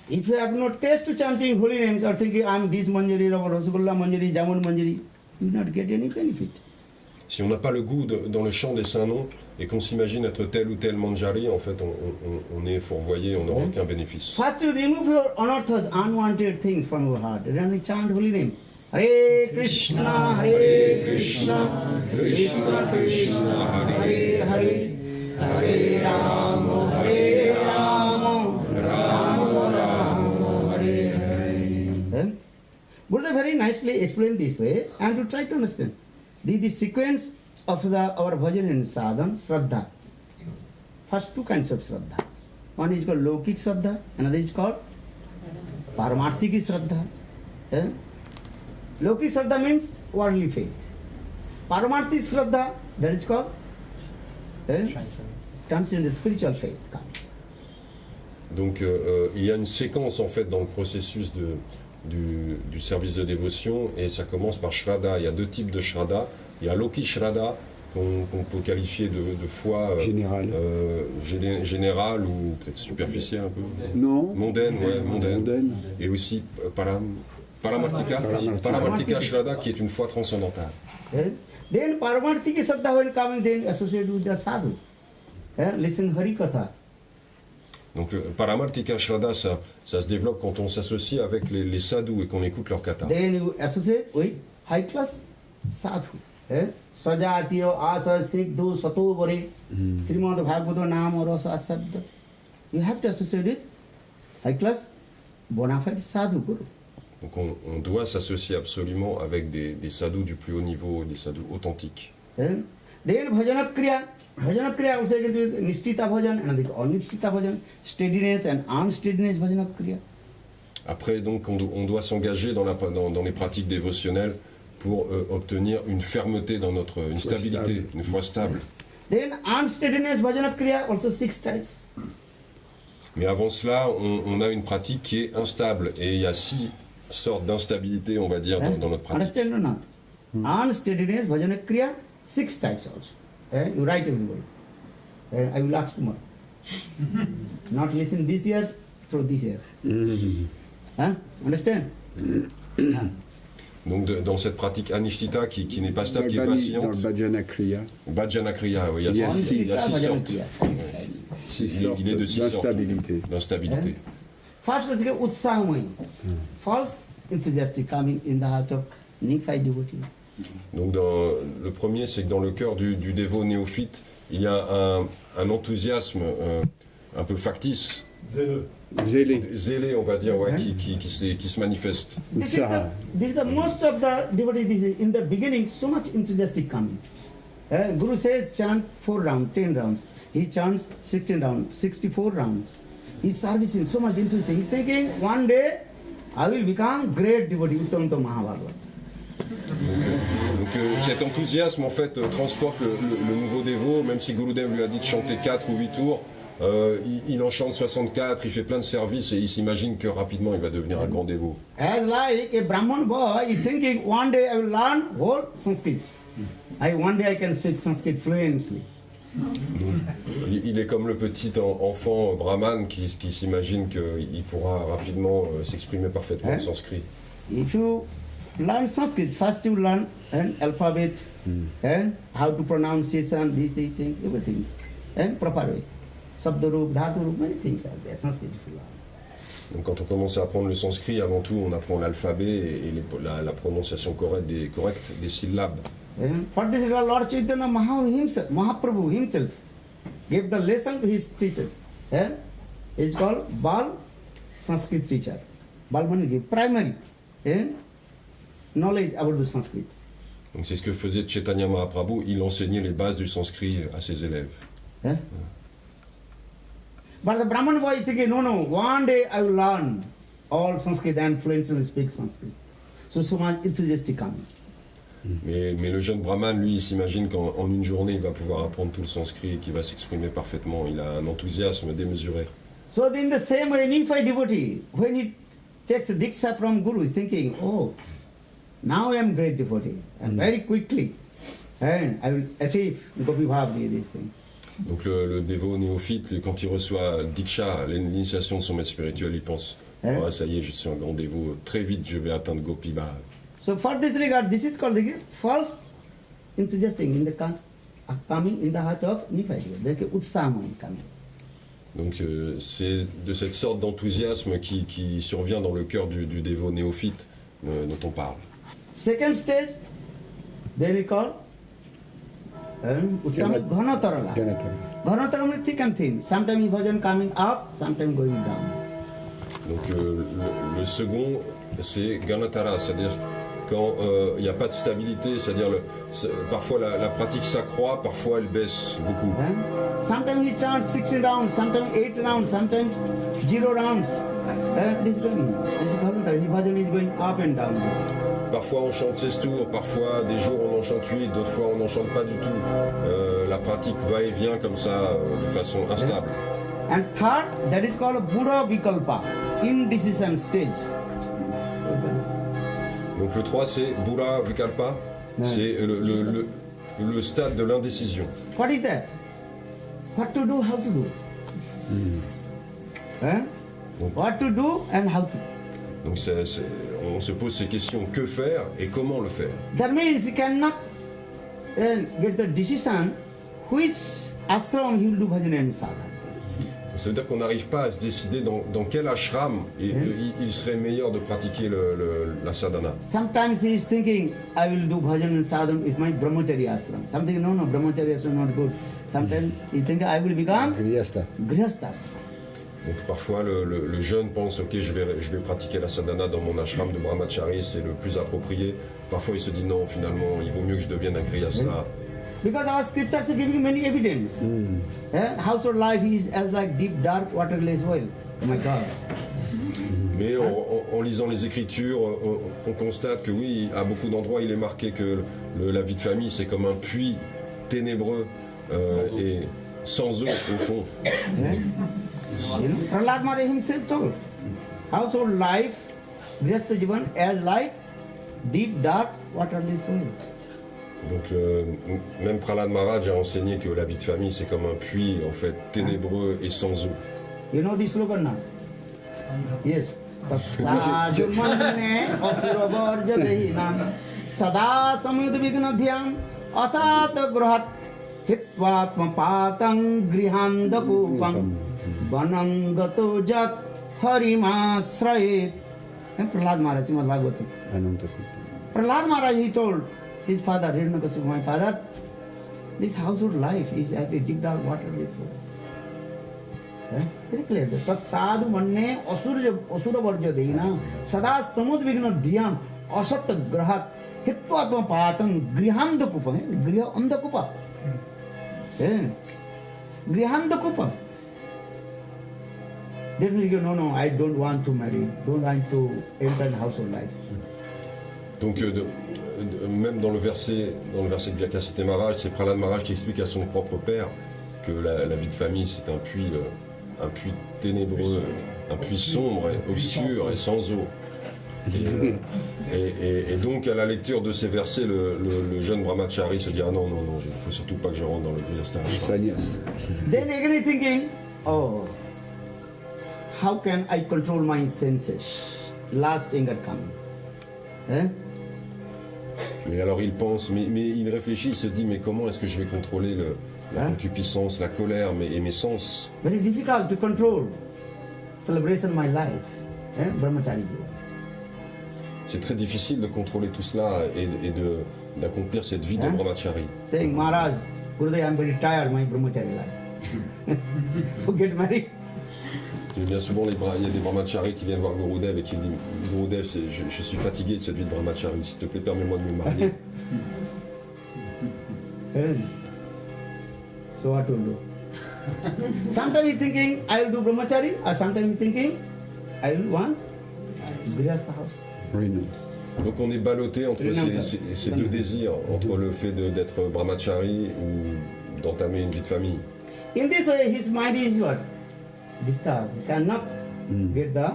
If you have no taste to chanting holy names or thinking I am this Manjari, Rasgulla Manjari, Jamun Manjari, you will not get any benefit. Si on n'a pas le goût dans le chant des saints noms et qu'on s'imagine être tel ou tel manjari, en fait, on est fourvoyé, on n'aura aucun bénéfice. First, you remove your unearths, unwanted things from your heart. Then you chant holy names. Hare Krishna, Hare Krishna, Krishna Krishna, Hare Hare, Hare Rama, Hare Rama, Rama Rama, Hare Hare. Buddha very nicely explained this way, and to try to understand. The sequence of our bhajan and sadhan, Shraddha. First two kinds of Shraddha. One is called Lokik Shraddha, another is called Paramarthiki Shraddha. Lokik Shraddha means worldly faith. Paramarthiki Shraddha, that is called transcendent spiritual faith. Donc il y a une séquence en fait dans le processus du service de dévotion et ça commence par Shraddha. Il y a deux types de Shraddha. Il y a Loki Shraddha qu'on peut qualifier de foi générale ou peut-être superficielle un peu. Non. Mondaine, ouais, mondaine. Et aussi Paramarthika Shraddha qui est une foi transcendantale. Then Paramarthiki Shraddha when coming, then associated with the sadhu. Listen Hari Katha. Donc Paramarthika Shraddha, ça se développe quand on s'associe avec les sadhus et qu'on écoute leur katha. Then you associate with high class sadhu. Sajatiyo asa siddhu sato bore Srimad Bhagavato Nam Rasa Asadda. You have to associate with high class bona fide sadhu guru. Donc on doit s'associer absolument avec des sadhus du plus haut niveau, des sadhus authentiques. Then bhajana kriya. Bhajana kriya also again with nishtita bhajan and the anishtita bhajan, steadiness and unsteadiness bhajana kriya. Après, donc, on doit s'engager dans les pratiques dévotionnelles pour obtenir une fermeté dans une stabilité, une foi stable. Then unsteadiness bhajana kriya also 6 types. Mais avant cela, on a une pratique qui est instable et il y a 6 sortes d'instabilité, on va dire, dans notre pratique. Understand or not? Unsteadiness bhajana kriya 6 types also. You write everybody. I will ask tomorrow. Not listen this year, through this year. Understand? Donc dans cette pratique anishtita qui n'est pas stable, qui est vacillante. Dans le Bhajana Kriya. Bhajana Kriya, oui, il y a 6 sortes. Il est de 6 sortes d'instabilité. First is utsahamai. False enthusiastic coming in the heart of Nephi devotee. Donc le premier, c'est que dans le cœur du dévot néophyte, il y a un enthousiasme un peu factice. Zélé, on va dire, ouais, qui se manifeste. This is the most of the devotees. In the beginning, so much enthusiastic coming. Guru says chant 4 rounds, 10 rounds. He chants 16 rounds, 64 rounds. He's servicing so much enthusiasm. He's thinking one day I will become great devotee, Uttamata Mahabhagavad. Donc cet enthousiasme en fait transporte le nouveau dévot, même si Gurudev lui a dit de chanter 4 ou 8 tours, il en chante 64, il fait plein de services et il s'imagine que rapidement il va devenir un grand dévot. As like a Brahman boy, he's thinking one day I will learn whole Sanskrit. One day I can speak Sanskrit fluently. Il est comme le petit enfant brahman qui s'imagine qu'il pourra rapidement s'exprimer parfaitement en sanskrit. If you learn Sanskrit, first you learn an alphabet and how to pronunciation, these things, everything, and proper way. Sabdarup, Dhaturup, many things are there, Sanskrit if you learn. Donc quand on commence à apprendre le sanskrit, avant tout on apprend l'alphabet et la prononciation correcte des syllabes. For this Lord Chaitanya Mahaprabhu himself gave the lesson to his teachers. It's called Bal Sanskrit teacher. Bal means give primary knowledge about the Sanskrit. Donc c'est ce que faisait Chaitanya Mahaprabhu, il enseignait les bases du sanskrit à ses élèves. But the Brahman boy is thinking, no, one day I will learn all Sanskrit and fluently speak Sanskrit. So much enthusiastic coming. Mais le jeune brahman, lui, il s'imagine qu'en une journée, il va pouvoir apprendre tout le sanskrit et qu'il va s'exprimer parfaitement. Il a un enthousiasme démesuré. So in the same way, Nephi devotee, when he takes a diksha from Guru, he's thinking, oh, now I am great devotee, and very quickly, and I will achieve Gopi Bhavni, these things. Donc le dévot néophyte, quand il reçoit Diksha, l'initiation de son maître spirituel, il pense, ça y est, je suis un grand dévot, très vite je vais atteindre Gopi Bhav. So for this regard, this is called the false enthusiasm in the coming in the heart of Nephi. There's utsama in coming. Donc c'est de cette sorte d'enthousiasme qui survient dans le cœur du dévot néophyte dont on parle. Second stage, they recall utsama ghanatarala. Ghanatarala means thick and thin. Sometimes bhajan coming up, sometimes going down. Donc le second, c'est Ganatara, c'est-à-dire quand il n'y a pas de stabilité, c'est-à-dire parfois la pratique s'accroît, parfois elle baisse beaucoup. Sometimes he chants 16 rounds, sometimes 8 rounds, sometimes 0 rounds. This is going. This is Ghanatarala. His bhajan is going up and down. Parfois on chante 16 tours, parfois des jours on en chante 8, d'autres fois on n'en chante pas du tout. La pratique va et vient comme ça, de façon instable. And third, that is called Buddha Vikalpa, indecision stage. Donc le 3 c'est Buddha Vikalpa, c'est le stade de l'indécision. What is that? What to do, how to do? What to do and how to. Donc on se pose ces questions, que faire et comment le faire. That means he cannot get the decision which ashram he will do bhajan and sadhana. Ça veut dire qu'on n'arrive pas à se décider dans quel ashram il serait meilleur de pratiquer la sadhana. Sometimes he is thinking, I will do bhajan and sadhana with my brahmachari ashram. Something, no, brahmachari ashram not good. Sometimes he thinks, I will become grihastha ashram. Donc parfois le jeune pense, ok, je vais pratiquer la sadhana dans mon ashram de brahmachari, c'est le plus approprié. Parfois il se dit non, finalement, il vaut mieux que je devienne un grihastha. Because our scriptures are giving many evidence. Household life is as like deep, dark, waterless well. Oh my God. Mais en lisant les Écritures, on constate que oui, à beaucoup d'endroits, il est marqué que la vie de famille, c'est comme un puits ténébreux et sans eau au fond. Prahlad Maharaj himself told, household life, grihastha jivan, as like deep, dark, waterless well. Donc même Prahlad Maharaj a enseigné que la vie de famille c'est comme un puits en fait ténébreux et sans eau. You know this slogan now? Yes. Tassaju manne asura varjadehinam sada samud vignadhyam asat gruhat hitvatma patang grihandakupam vanangato jat harimasrayet. Prahlad Maharaj, Srimad Bhagavatam. Prahlad Maharaj, he told his father, Hiranyakashipu, my father, this household life is as a deep down waterless. Very clear. Tat sadhu manne asura varja deina sada samud vigna dhyam asat grahat hitvatma patang grihandakupa. Grihandakupa. Grihandakupa. That means you no, I don't want to marry, don't want to enter household life. Donc même dans le verset de Vyakasita Maharaj, c'est Prahlad Maharaj qui explique à son propre père que la vie de famille c'est un puits ténébreux, un puits sombre, et obscur et sans eau. Et donc à la lecture de ces versets, le jeune brahmachari se dit ah non, il ne faut surtout pas que je rentre dans le grihastha ashram. Then again he's thinking, oh, how can I control my senses? Last anger coming. Mais alors il pense, mais il réfléchit, il se dit mais comment est-ce que je vais contrôler la concupiscence, la colère et mes sens? Very difficult to control. Celebration my life. Brahmachari. C'est très difficile de contrôler tout cela et d'accomplir cette vie de brahmachari. Saying, Maharaj, Gurudev, I am very tired my brahmachari life. So get married. Bien souvent, il y a des brahmacharis qui viennent voir Gurudev et qui disent Gurudev, je suis fatigué de cette vie de brahmachari, s'il te plaît, permets-moi de me marier. So what to do? Sometimes he's thinking, I will do brahmachari, or sometimes he's thinking, I will want grihastha house. Donc on est ballotté entre ces deux désirs, entre le fait d'être brahmachari ou d'entamer une vie de famille. In this way, his mind is what? Disturbed. He cannot get the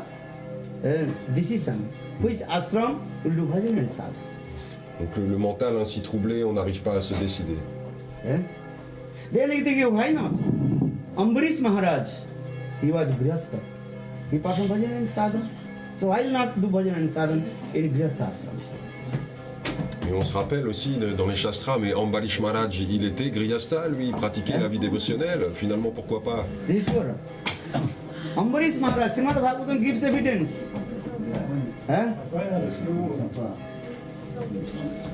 decision. Which ashram will do bhajan and sadhana. Donc le mental ainsi troublé, on n'arrive pas à se décider. Then he thinking, why not? Ambarish Maharaj, he was grihastha. He performed bhajan and sadhana. So why not do bhajan and sadhana in grihastha ashram? Mais on se rappelle aussi dans les Shastras, mais Ambarish Maharaj, il était grihasta, lui, il pratiquait la vie dévotionnelle. Finalement, pourquoi pas? This is true. Ambarish Maharaj, Srimad Bhagavatam gives evidence. Huh?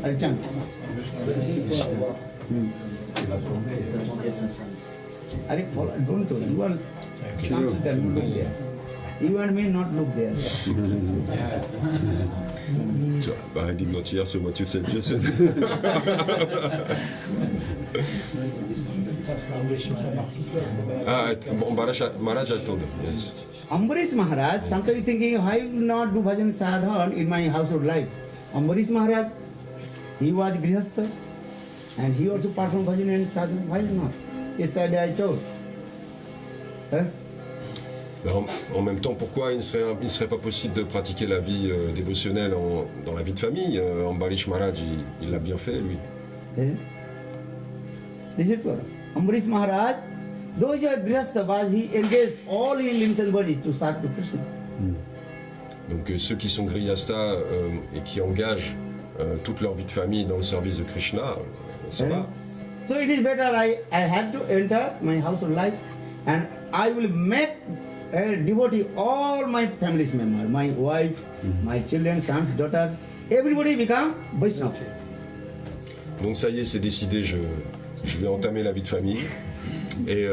Archan. Are don't do. You are consider look there. You and me not look there. I did not hear so what you said, just said. Maharaj I told him, yes. Ambarish Maharaj, sometimes thinking, I will not do bhajan sadhan in my household life. Ambarish Maharaj, he was grihastha and he also performed bhajan and sadhan. Why not? Yesterday I told. Huh? En même temps, pourquoi il ne serait pas possible de pratiquer la vie dévotionnelle dans la vie de famille? Ambarish Maharaj, il l'a bien fait, lui. Eh? This is true. Ambarish Maharaj, though he was grihastha, but he engaged all in limbs and body to serve to Krishna. Donc ceux qui sont grihasta et qui engagent toute leur vie de famille dans le service de Krishna, ça va. So it is better I have to enter my household life and I will make a devotee all my family's members, my wife, my children, sons, daughter, everybody become Vaishnava. Donc ça y est, c'est décidé, je vais entamer la vie de famille et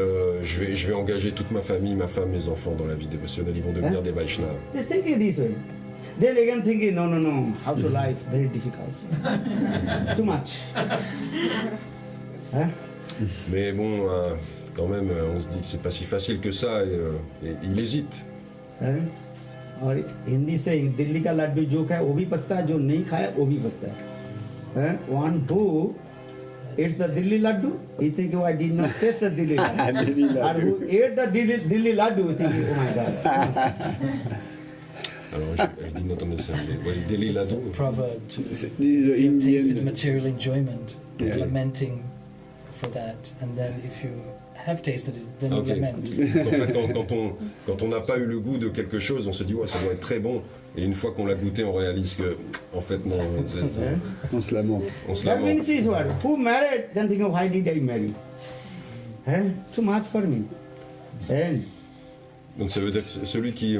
je vais engager toute ma famille, ma femme, mes enfants dans la vie dévotionnelle, ils vont devenir des Vaishnavas. Just thinking this way. Then again thinking, no, household life, very difficult. Too much. Huh? Mais bon, quand même, on se dit que c'est pas si facile que ça et il hésite. और हिंदी से दिल्ली का लड्डू जो खाए वो भी पछता है, जो नहीं खाए वो भी पछता है. One who eats the Delhi laddu, he think, oh, I did not taste the Delhi laddu. Or who ate the Delhi laddu, he think, oh my God. Alors je dis not understand. Delhi It's a Laddu. proverb to These are you've tasted Indian. material enjoyment, Yeah. lamenting for that, and then if you have tasted it, then Ok. you lament. En fait, quand on n'a pas eu le goût de quelque chose, on se dit ouais, ça doit être très bon. Et une fois qu'on l'a goûté, on réalise que, en fait, non, On se lamente. on se That lamente. means is what? Who married? Then think of why did I marry? Too much for me. Donc ça veut dire que c'est celui qui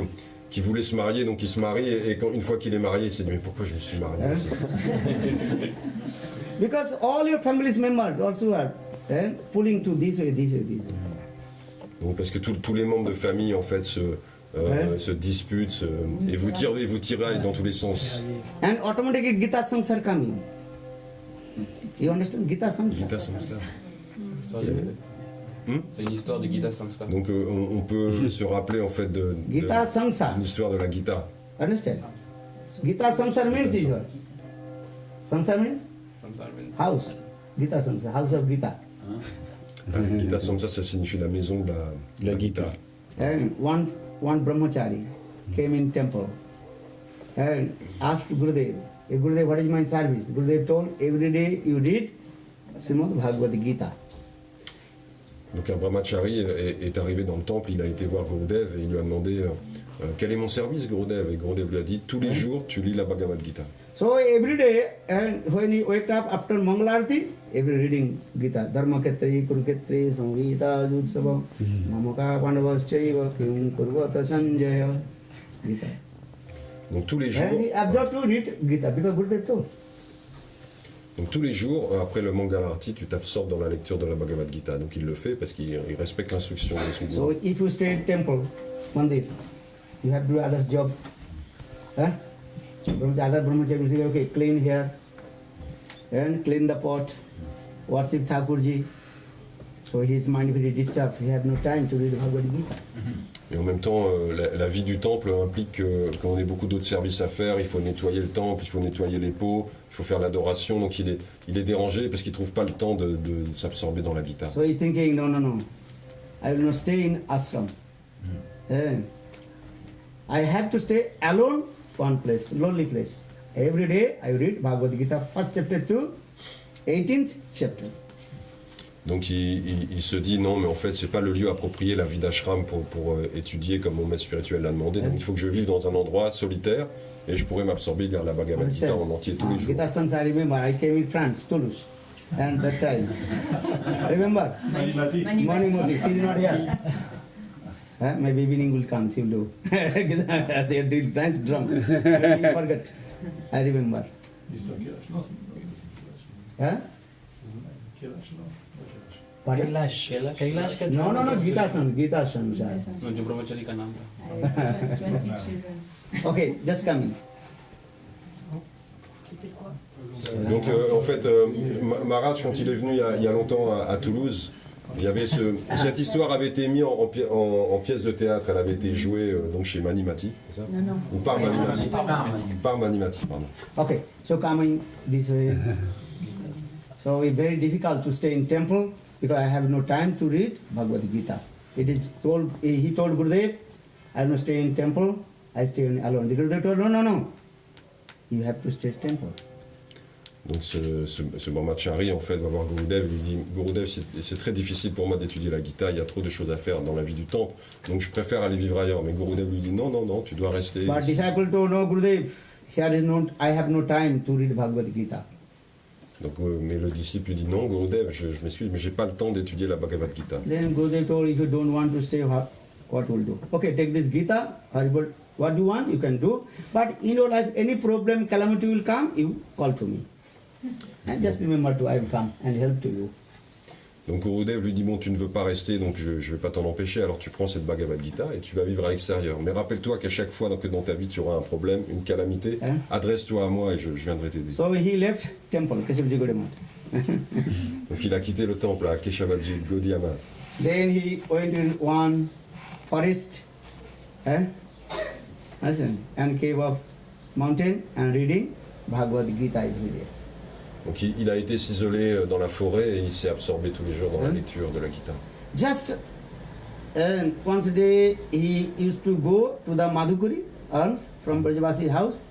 voulait se marier, donc il se marie, et une fois qu'il est marié, il s'est dit mais pourquoi je me suis marié? Because all your family's members also are pulling to this way, this way, this way. Donc parce que tous les membres de famille en fait se disputent et vous tirez dans tous les sens. And automatically Gita Samsar coming. You understand? Gita Samsar. Gita Samskar. C'est une histoire de Gita Samskar. Donc on peut se rappeler en fait de Gita Samsar. l'histoire de la Gita. Understand? Gita Samsar means is what? Samsar means Samsar means house. Gita Samsar, house of Gita. Gita Samskar, ça signifie la maison de la Gita. And one brahmachari came in temple and asked Gurudev, hey, Gurudev, what is my service? Gurudev told, every day you read Srimad Bhagavad Gita. Donc un brahmachari est arrivé dans le temple, il a été voir Gurudev et il lui a demandé quel est mon service Gurudev, et Gurudev lui a dit tous les jours tu lis la Bhagavad Gita. So every day, and when he wake up after Mangalarti, every reading Gita, Dharma Khetri, Kurukhetri, Samhita, Judsavam, Namaka Pandavaschaiva, Kim Kurvata Sanjaya, Gita. Donc tous les jours, And he observed to read Gita because Gurudev told. après le Mangalarti, tu t'absorbes dans la lecture de la Bhagavad Gita. Donc il le fait parce qu'il respecte l'instruction de son So guru. if you stay in temple, mandir, you have to do other job. Other brahmachari will say, okay, clean here and clean the pot, worship Thakurji. So his mind very disturbed. He have no time to read Bhagavad Gita. Et en même temps, la vie du temple implique qu'on ait beaucoup d'autres services à faire. Il faut nettoyer le temple, il faut nettoyer les pots, il faut faire l'adoration. Donc il est dérangé parce qu'il ne trouve pas le temps de s'absorber dans la Gita. So he thinking, no, I will not stay in ashram. I have to stay alone, one place, lonely place. Every day I read Bhagavad Gita, first chapter to 18th chapter. Donc il se dit non, mais en fait c'est pas le lieu approprié, la vie d'ashram pour étudier comme mon maître spirituel l'a demandé. Donc il faut que je vive dans un endroit solitaire et je pourrais m'absorber dans la Bhagavad Gita en entier tous les jours. Gita Sons, I remember, I came in France, Toulouse, and that time. Remember? Manimati, she is not here. Maybe evening will come, she will do. They did dance drum. I forget. I remember. Huh? Pardon? Kailash. Kailash ka No, drama. Gita Sons. No, जो ब्रह्मचारी का नाम था. Okay, just coming. Donc en fait, Maharaj, quand il est venu il y a longtemps à Toulouse, il y avait cette histoire avait été mise en pièce de théâtre, elle avait été jouée donc chez Manimati, c'est ça? Non. Ou par Manimati. Par Manimati, pardon. Okay, so coming this way. So it's very difficult to stay in temple because I have no time to read Bhagavad Gita. It is told, he told Gurudev, I will not stay in temple, I stay alone. The Gurudev told, no. You have to stay in temple. Donc ce brahmachari en fait va voir Gurudev et lui dit Gurudev, c'est très difficile pour moi d'étudier la Gita, il y a trop de choses à faire dans la vie du temple, donc je préfère aller vivre ailleurs. Mais Gurudev lui dit non, tu dois rester. But disciple told, no Gurudev, I have no time to read Bhagavad Gita. Donc, mais le disciple lui dit non, Gurudev, je m'excuse, mais j'ai pas le temps d'étudier la Bhagavad Gita. Then Gurudev told, if you don't want to stay, what will do? Okay, take this Gita, Haribol, what you want, you can do. But in your life, any problem, calamity will come, you call to me. And just remember to, I will come and help to you. Donc Gurudev lui dit bon, tu ne veux pas rester, donc je vais pas t'en empêcher, alors tu prends cette Bhagavad Gita et tu vas vivre à l'extérieur. Mais rappelle-toi qu'à chaque fois que dans ta vie tu auras un problème, une calamité, adresse-toi à moi et je viendrai t'aider. So he left temple, Keshavji Gaudiya Math. Donc il a quitté le temple à Keshavji Gaudiya Math. Then he went in one forest, and cave of mountain and reading Bhagavad Gita every day. Donc il a été s'isoler dans la forêt et il s'est absorbé tous les jours dans la lecture de la Gita. Just once a day he used to go to the Madhukuri arms from Brajavasi house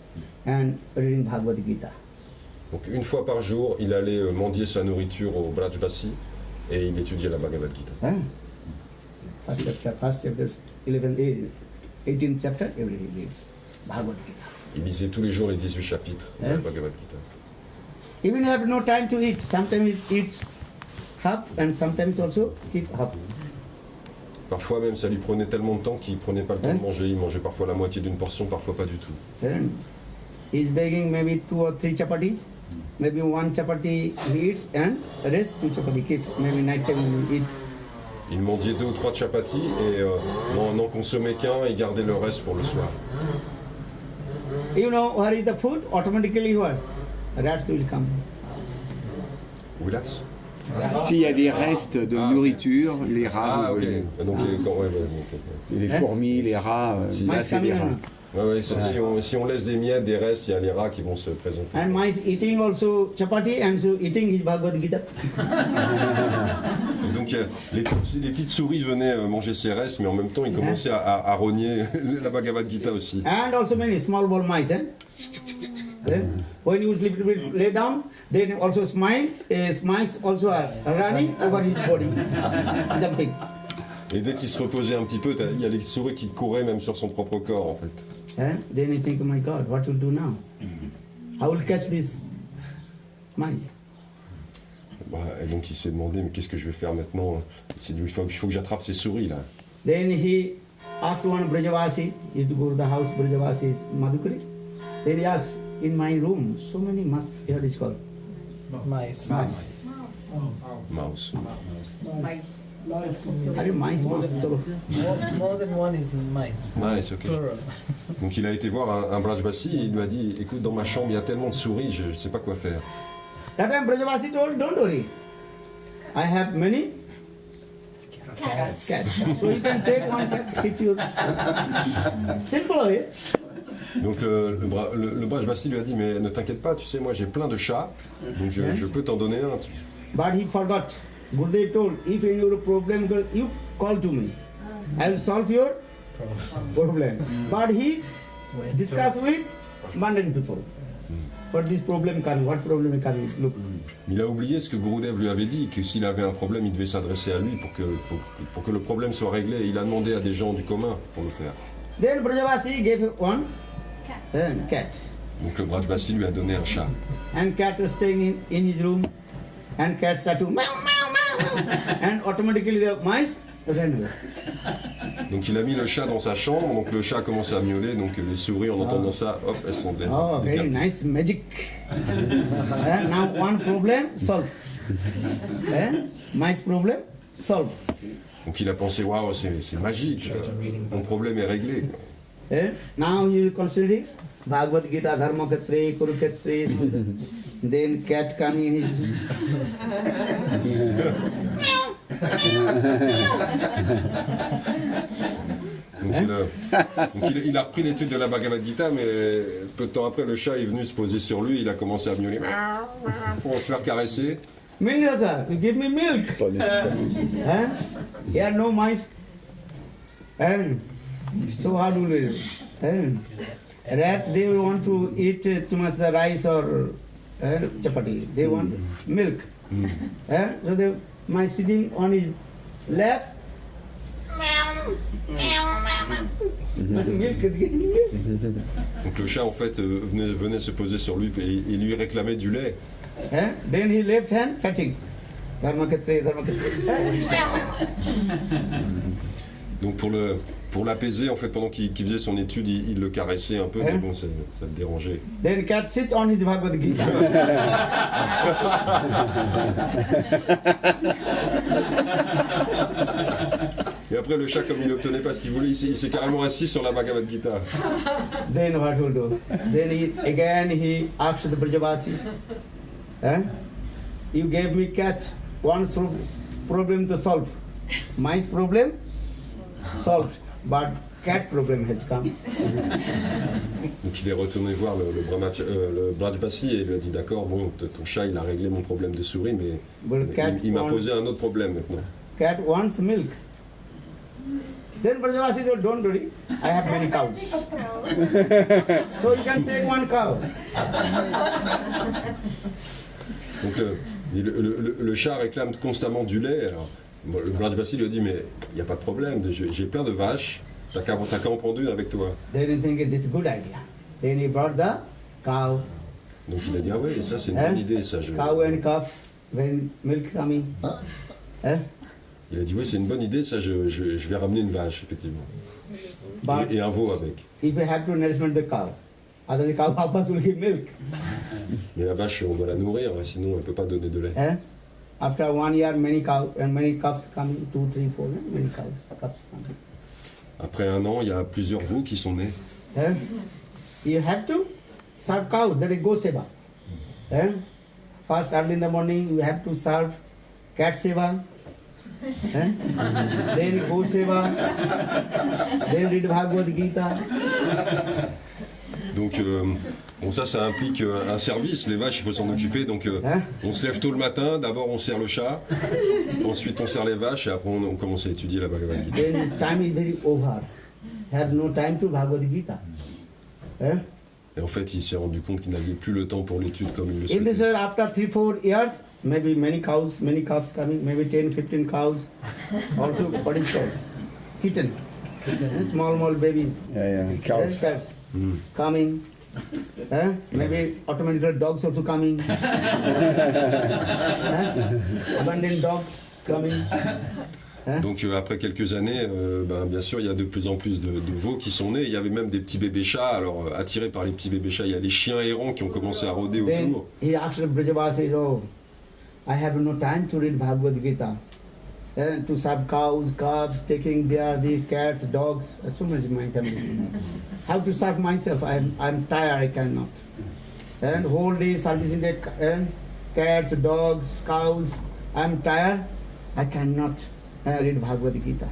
and reading Bhagavad Gita. Donc une fois par jour, il allait mendier sa nourriture au Brajvasi et il étudiait la Bhagavad Gita. First chapter, 18th chapter, every day reads Bhagavad Gita. Il lisait tous les jours les 18 chapitres de la Bhagavad Gita. Even have no time to eat. Sometimes he eats half and sometimes also keep half. Parfois même, ça lui prenait tellement de temps qu'il prenait pas le temps de manger. Il mangeait parfois la moitié d'une portion, parfois pas du tout. He's begging maybe 2 or 3 chapatis. Maybe 1 chapati he eats and the rest 2 chapati keep. Maybe night time he eat. Il mendiait 2 ou 3 chapatis et n'en consommait qu'un et gardait le reste pour le soir. You know where is the food? Automatically what? Rats will come. Relax. S'il y a des restes de nourriture, les rats. Ok. Donc, Et les fourmis, les rats, là c'est des rats. Si on laisse des miettes, des restes, il y a les rats qui vont se présenter. And mice eating also chapati and so eating his Bhagavad Gita. Donc les petites souris venaient manger ces restes, mais en même temps ils commençaient à rogner la Bhagavad Gita aussi. And also many small ball mice. When you lay down, they also smile. Mice also are running over his body, jumping. Et dès qu'il se reposait un petit peu, il y a les souris qui couraient même sur son propre corps en fait. Then you think, oh my God, what will do now? I will catch these mice. Et donc il s'est demandé, mais qu'est-ce que je vais faire maintenant? Il s'est dit, il faut que j'attrape ces souris là. Then he asked one Brajavasi, he used to go to the house Brajavasi's Madhukari. Then he asked, in my room, so many mice, what is called? Mice. Mouse. Are you mice? More than one is mice. Nice, ok. Plural. Donc il a été voir un Brajvasi et il lui a dit, écoute, dans ma chambre il y a tellement de souris, je ne sais pas quoi faire. That time Brajavasi told, don't worry. I have many cats. So you can take one cat if you... Simple way. Donc le Brajvasi lui a dit, mais ne t'inquiète pas, tu sais, moi j'ai plein de chats, donc je peux t'en donner un. But he forgot. Gurudev told, if any your problem, you call to me. I will solve your problem. But he discussed with abundant people. But this problem can, what problem can you look? Il a oublié ce que Gurudev lui avait dit, que s'il avait un problème, il devait s'adresser à lui pour que le problème soit réglé. Il a demandé à des gens du commun pour le faire. Then Brajavasi gave one Cat. Donc le Brajbasi lui a donné un chat. And cat is staying in his room, and cat start to meow, meow, meow, and automatically the mice ran away. Donc il a mis le chat dans sa chambre, donc le chat a commencé à miauler, donc les souris en entendant ça, hop, elles sont Oh, very nice magic. Now one problem solved. Mice problem solved. Donc il a pensé, waouh, c'est magique, mon problème est réglé. Now you consider Bhagavad Gita, Dharma Khetre, Kurukshetre, then cat coming in his Donc il a repris l'étude de la Bhagavad Gita, mais peu de temps après, le chat est venu se poser sur lui, il a commencé à miauler pour se faire caresser. Mindrasa, you give me milk. Here no mice. So how do we live? Rat, they want to eat too much the rice or chapati. They want milk. So the mice sitting on his lap. Donc le chat en fait venait se poser sur lui et lui réclamait du lait. Then he left hand fetching. Dharma Khetre, Dharma Khetre. Donc pour l'apaiser en fait pendant qu'il faisait son étude, il le caressait un peu, mais bon ça le dérangeait. Then cat sit on his Bhagavad Gita. Et après le chat, comme il n'obtenait pas ce qu'il voulait, il s'est carrément assis sur la Bhagavad Gita. Then what will do? Then he asked the Brajavasis, you gave me cat, one problem to solve. Mice problem solved, but cat problem has come. Donc il est retourné voir le Brajbasi et il lui a dit d'accord, bon, ton chat il a réglé mon problème de souris, mais il m'a posé un autre problème maintenant. Cat wants milk. Then Brajavasi said, don't worry, I have many cows. So you can take one cow. Donc le chat réclame constamment du lait. Alors, le Brajbasi lui a dit mais il n'y a pas de problème, j'ai plein de vaches, t'as qu'à en prendre une avec toi. They didn't think this is a good idea. Then he brought the cow. Donc il a dit ah oui, ça c'est une bonne idée ça. Cow and calf, when milk coming. Il a dit oui c'est une bonne idée ça, je vais ramener une vache effectivement. Et un veau avec. If you have to nourishment the cow, otherwise cow papas will give milk. Mais la vache on doit la nourrir, sinon elle ne peut pas donner de lait. After 1 year, many cows and many calves coming, 2, 3, 4, many calves coming. Après 1 an, il y a plusieurs veaux qui sont nés. You have to serve cow, that is go seva. First early in the morning, you have to serve cat seva. Then go seva. Then read Bhagavad Gita. Donc, bon, ça implique un service. Les vaches, il faut s'en occuper. Donc, on se lève tôt le matin. D'abord, on sert le chat. Ensuite, on sert les vaches. Et après, on commence à étudier la Bhagavad Gita. Then time is very over. Have no time to Bhagavad Gita. Et en fait, il s'est rendu compte qu'il n'avait plus le temps pour l'étude comme il le In this, souhaitait. after 3-4 years, maybe many cows, many calves coming, maybe 10-15 cows. Also, what is called? Kitten. Small babies. Cows. Coming. Maybe automatic dogs also coming. Abandoned dogs coming. Donc après quelques années, bien sûr, il y a de plus en plus de veaux qui sont nés. Il y avait même des petits bébés chats. Alors attirés par les petits bébés chats, il y a les chiens errants qui ont commencé à rôder Then autour. he asked Brajavasi, oh, I have no time to read Bhagavad Gita. To serve cows, calves, taking the cats, dogs, so much my family. How to serve myself? I'm tired, I cannot. And whole day servicing the cats, dogs, cows. I'm tired, I cannot read Bhagavad Gita.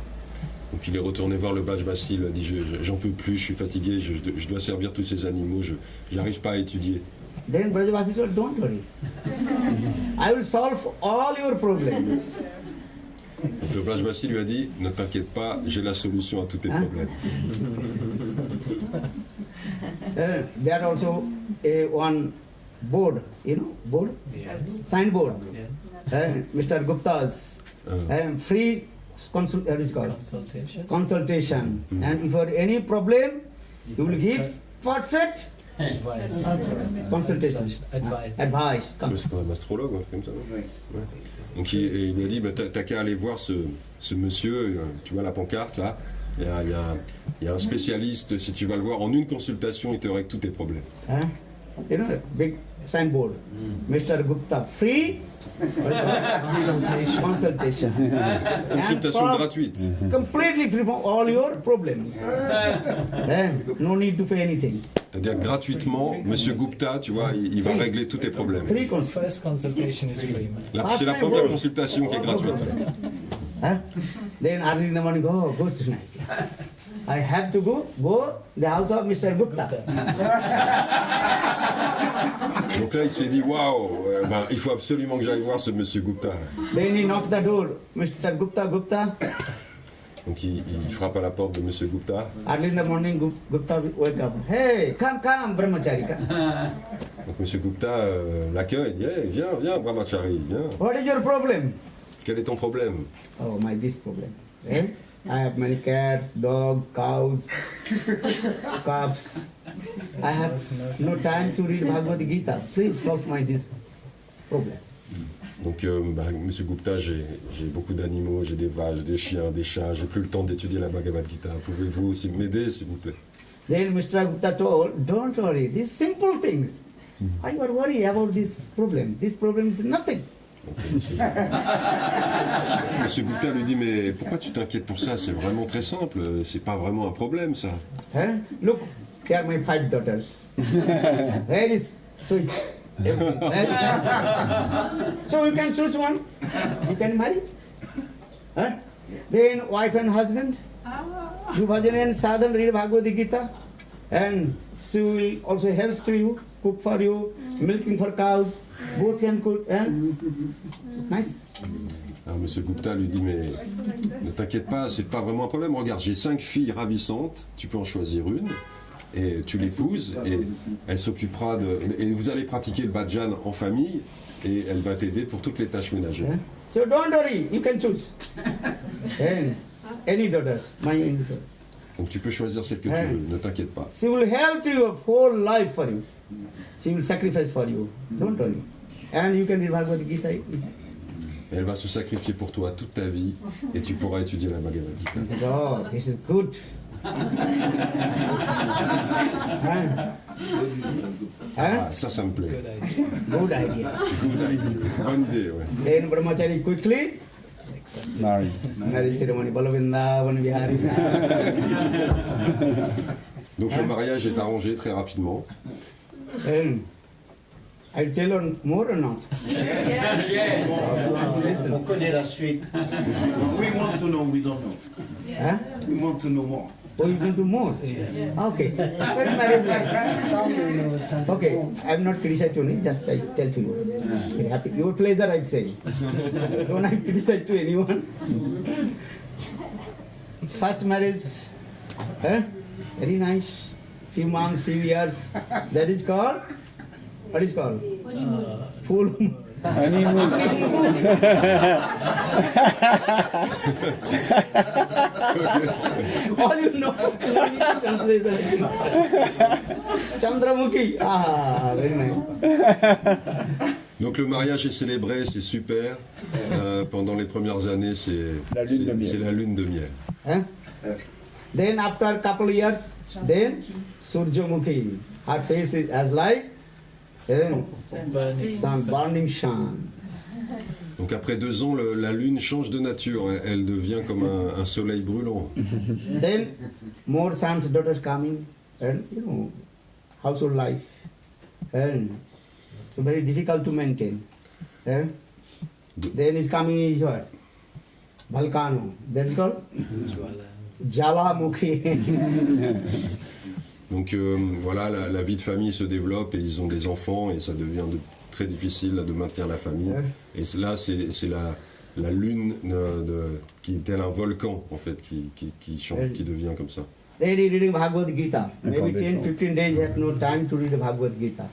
Donc il est retourné voir le Brajbasi, il a dit j'en peux plus, je suis fatigué, je dois servir tous ces animaux, je n'arrive pas à étudier. Then Brajavasi told, don't worry. I will solve all your problems. Donc le Brajbasi lui a dit ne t'inquiète pas, j'ai la solution à tous tes problèmes. There also one board, board? Yes. Signboard. Yes. Mr. Gupta's free consultation. Consultation. And if you have any problem, you will give perfect Advice. consultation. Advice. Advice. Mais c'est quand même astrologue, un truc comme ça. Non ouais. Donc il m'a dit, bah, t'as qu'à aller voir ce monsieur, tu vois la pancarte là, il y a un spécialiste, si tu vas le voir en une consultation, il te règle tous tes problèmes. Huh? You know, big signboard. Mr. Gupta, free Consultation. consultation. Consultation And for- gratuite. Completely free from all your problems. No need to pay anything. C'est-à-dire gratuitement, monsieur Gupta, tu vois, il va régler tous tes problèmes. Free consultation. First consultation is free, man. C'est la première consultation qui est gratuite. Huh? Then early in the morning, oh, good tonight. I have to go the house of Mr. Gupta. Donc là, il s'est dit, waouh, il faut absolument que j'aille voir ce monsieur Gupta. Then he knocked the door. Mr. Gupta. Donc il frappe à la porte de monsieur Gupta. Early in the morning, Gupta wake up. Hey, come, brahmachari, come. Donc monsieur Gupta l'accueille, dit, hey, viens, Brahmachari, viens. What is your problem? Quel est ton problème? Oh, this problem. Eh? I have many cats, dogs, cows, calves. I have no time to read Bhagavad Gita. Please solve this problem. Donc, monsieur Gupta, j'ai beaucoup d'animaux, j'ai des vaches, des chiens, des chats, j'ai plus le temps d'étudier la Bhagavad Gita. Pouvez-vous aussi m'aider, s'il vous plaît? Then Mr. Gupta told, don't worry, these simple things. Why you are worried about this problem? This problem is nothing. Monsieur Gupta lui dit, mais pourquoi tu t'inquiètes pour ça? C'est vraiment très simple, c'est pas vraiment un problème, ça. Huh? Look, here are my 5 daughters. Very sweet. Everything. So you can choose one. You can marry. Huh? Then wife and husband. Do bhajan and sadhan, read Bhagavad Gita. And she will also help to you, cook for you, milking for cows. Both can cook. Nice. Alors monsieur Gupta lui dit, mais ne t'inquiète pas, c'est pas vraiment un problème. Regarde, j'ai 5 filles ravissantes, tu peux en choisir une. Et tu l'épouses et elle s'occupera de... Et vous allez pratiquer le bhajan en famille et elle va t'aider pour toutes les tâches ménagères. So don't worry, you can choose. And any daughters, my any daughter. Donc tu peux choisir celle que tu veux, ne t'inquiète pas. She will help you your whole life for you. She will sacrifice for you. Don't worry. And you can read Bhagavad Gita. Et elle va se sacrifier pour toi toute ta vie et tu pourras étudier la Bhagavad Gita. I said, oh, this is good. Ah, ça me plaît. Good idea. Good idea. Good idea. Bonne idée, ouais. Then Brahmachari quickly Marry. marriage ceremony, Balavinda, Vihari. Donc le mariage est arrangé très rapidement. And I tell her more or not? Listen. On connaît la suite. We want to know, we don't know. Huh? We want to know more. Oh, you can do more? Yeah. Okay. What is marriage like? Some you know, some Okay, I'm not criticizing you, just I tell to you. Very happy. Your pleasure, I say. Don't I criticize to anyone? First marriage, very nice. Few months, few years. That is called, what is called? Full moon. Honeymoon. All you know. Translation. Chandramukhi. Ah, very nice. Donc le mariage est célébré, c'est super. Pendant les premières années, c'est La lune de miel. c'est la lune de miel. Then after a couple of years, then Surjamukhi. Her face is as like burning. sun, burning sun. Donc après 2 ans, la lune change de nature. Elle devient comme un soleil brûlant. Then more sons, daughters coming, and household life, and so very difficult to maintain. And then is coming is what? Volcano. That is called Jalamukhi. Donc voilà, la vie de famille se développe et ils ont des enfants et ça devient très difficile de maintenir la famille. Et là, c'est la lune qui est tel un volcan en fait, qui change, qui devient comme ça. Then he reading Bhagavad Gita. Maybe 10-15 days have no time to read the Bhagavad Gita.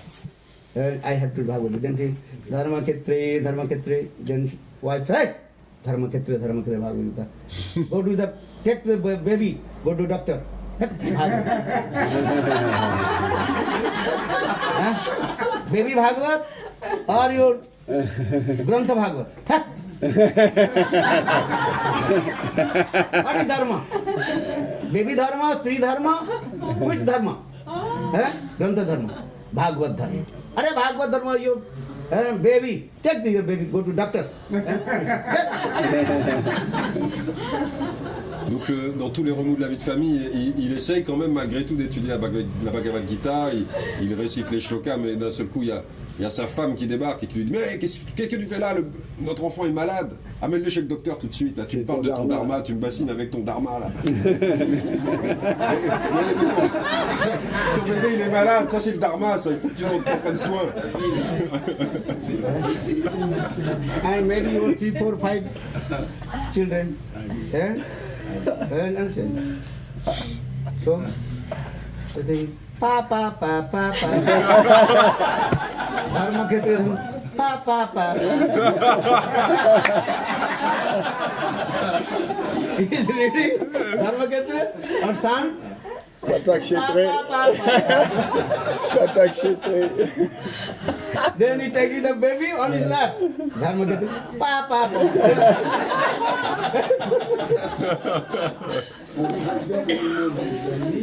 I have to read Bhagavad Gita. Then he Dharma Ketre. Then wife right? Dharma Ketre, Bhagavad Gita. Go to take the baby, go to doctor. Baby Bhagavad or your Grantha Bhagavad? What is dharma? Baby dharma, Sri dharma, which dharma? Grantha dharma, Bhagavad dharma. Are Bhagavad dharma, you baby, take your baby, go to doctor. Donc dans tous les remous de la vie de famille, il essaye quand même malgré tout d'étudier la Bhagavad Gita, il récite les shlokas, mais d'un seul coup il y a sa femme qui débarque et qui lui dit « Mais qu'est-ce que tu fais là? Notre enfant est malade, amène-le chez le docteur tout de suite, là tu me parles de ton dharma, tu me bassines avec ton dharma là. Ton bébé il est malade, ça c'est le dharma, ça, il faut que tu en prennes soin. » And maybe you will 3, 4, 5 children. Understand? So, they Papa. Dharma कहते हैं Papa. He is reading Dharma कहते हैं और son Papa Kshetri. Papa Kshetri. Then he taking the baby on his lap. Dharma कहते हैं Papa.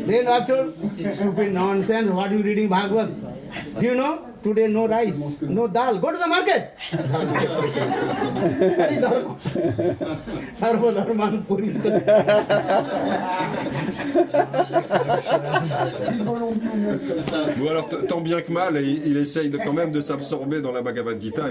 Then after stupid nonsense, what you reading Bhagavad? Do you know? Today no rice, no dal. Go to the market. Sarva dharman puri. Bon alors tant bien que mal, il essaye quand même de s'absorber dans la Bhagavad Gita,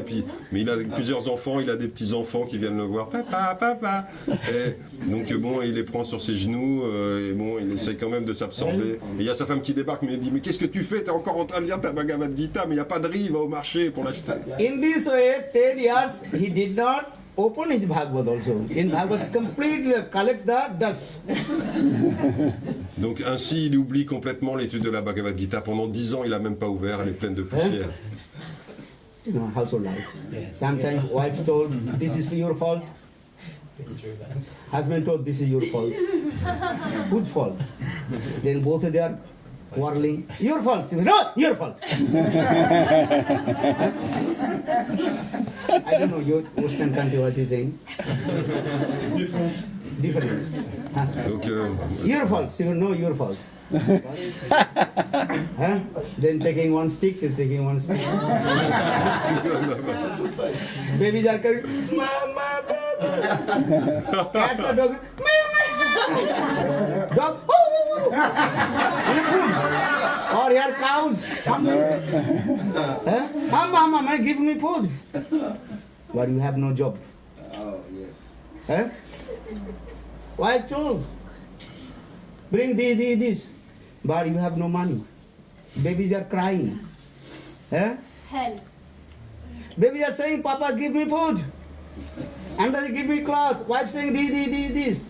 mais il a plusieurs enfants, il a des petits-enfants qui viennent le voir, papa. Et donc bon, il les prend sur ses genoux, et bon, il essaye quand même de s'absorber. Et il y a sa femme qui débarque, mais il dit, mais qu'est-ce que tu fais? T'es encore en train de lire ta Bhagavad Gita, mais il n'y a pas de riz, va au marché pour l'acheter. In this way, 10 years, he did not open his Bhagavad also. In Bhagavad, completely collect the dust. Donc ainsi, il oublie complètement l'étude de la Bhagavad Gita. Pendant 10 ans, il n'a même pas ouvert, elle est pleine de poussière. You know, household life. Yes. Sometimes wife told, this is your fault. Husband told, this is your fault. Whose fault? Then both of them are quarreling. Your fault. She said, no, your fault. I don't know your Western country what is saying. Different. Donc, Your fault. She said, no, your fault. Then taking one stick, she's taking one stick. Babies are crying, mama, mama. Cats are dog, mama. Dog, woo. Or here cows, mama, man, give me food. But you have no job. Wife told, bring this. But you have no money. Babies are crying. Hell. Babies are saying, Papa, give me food. And they give me clothes. Wife saying, this.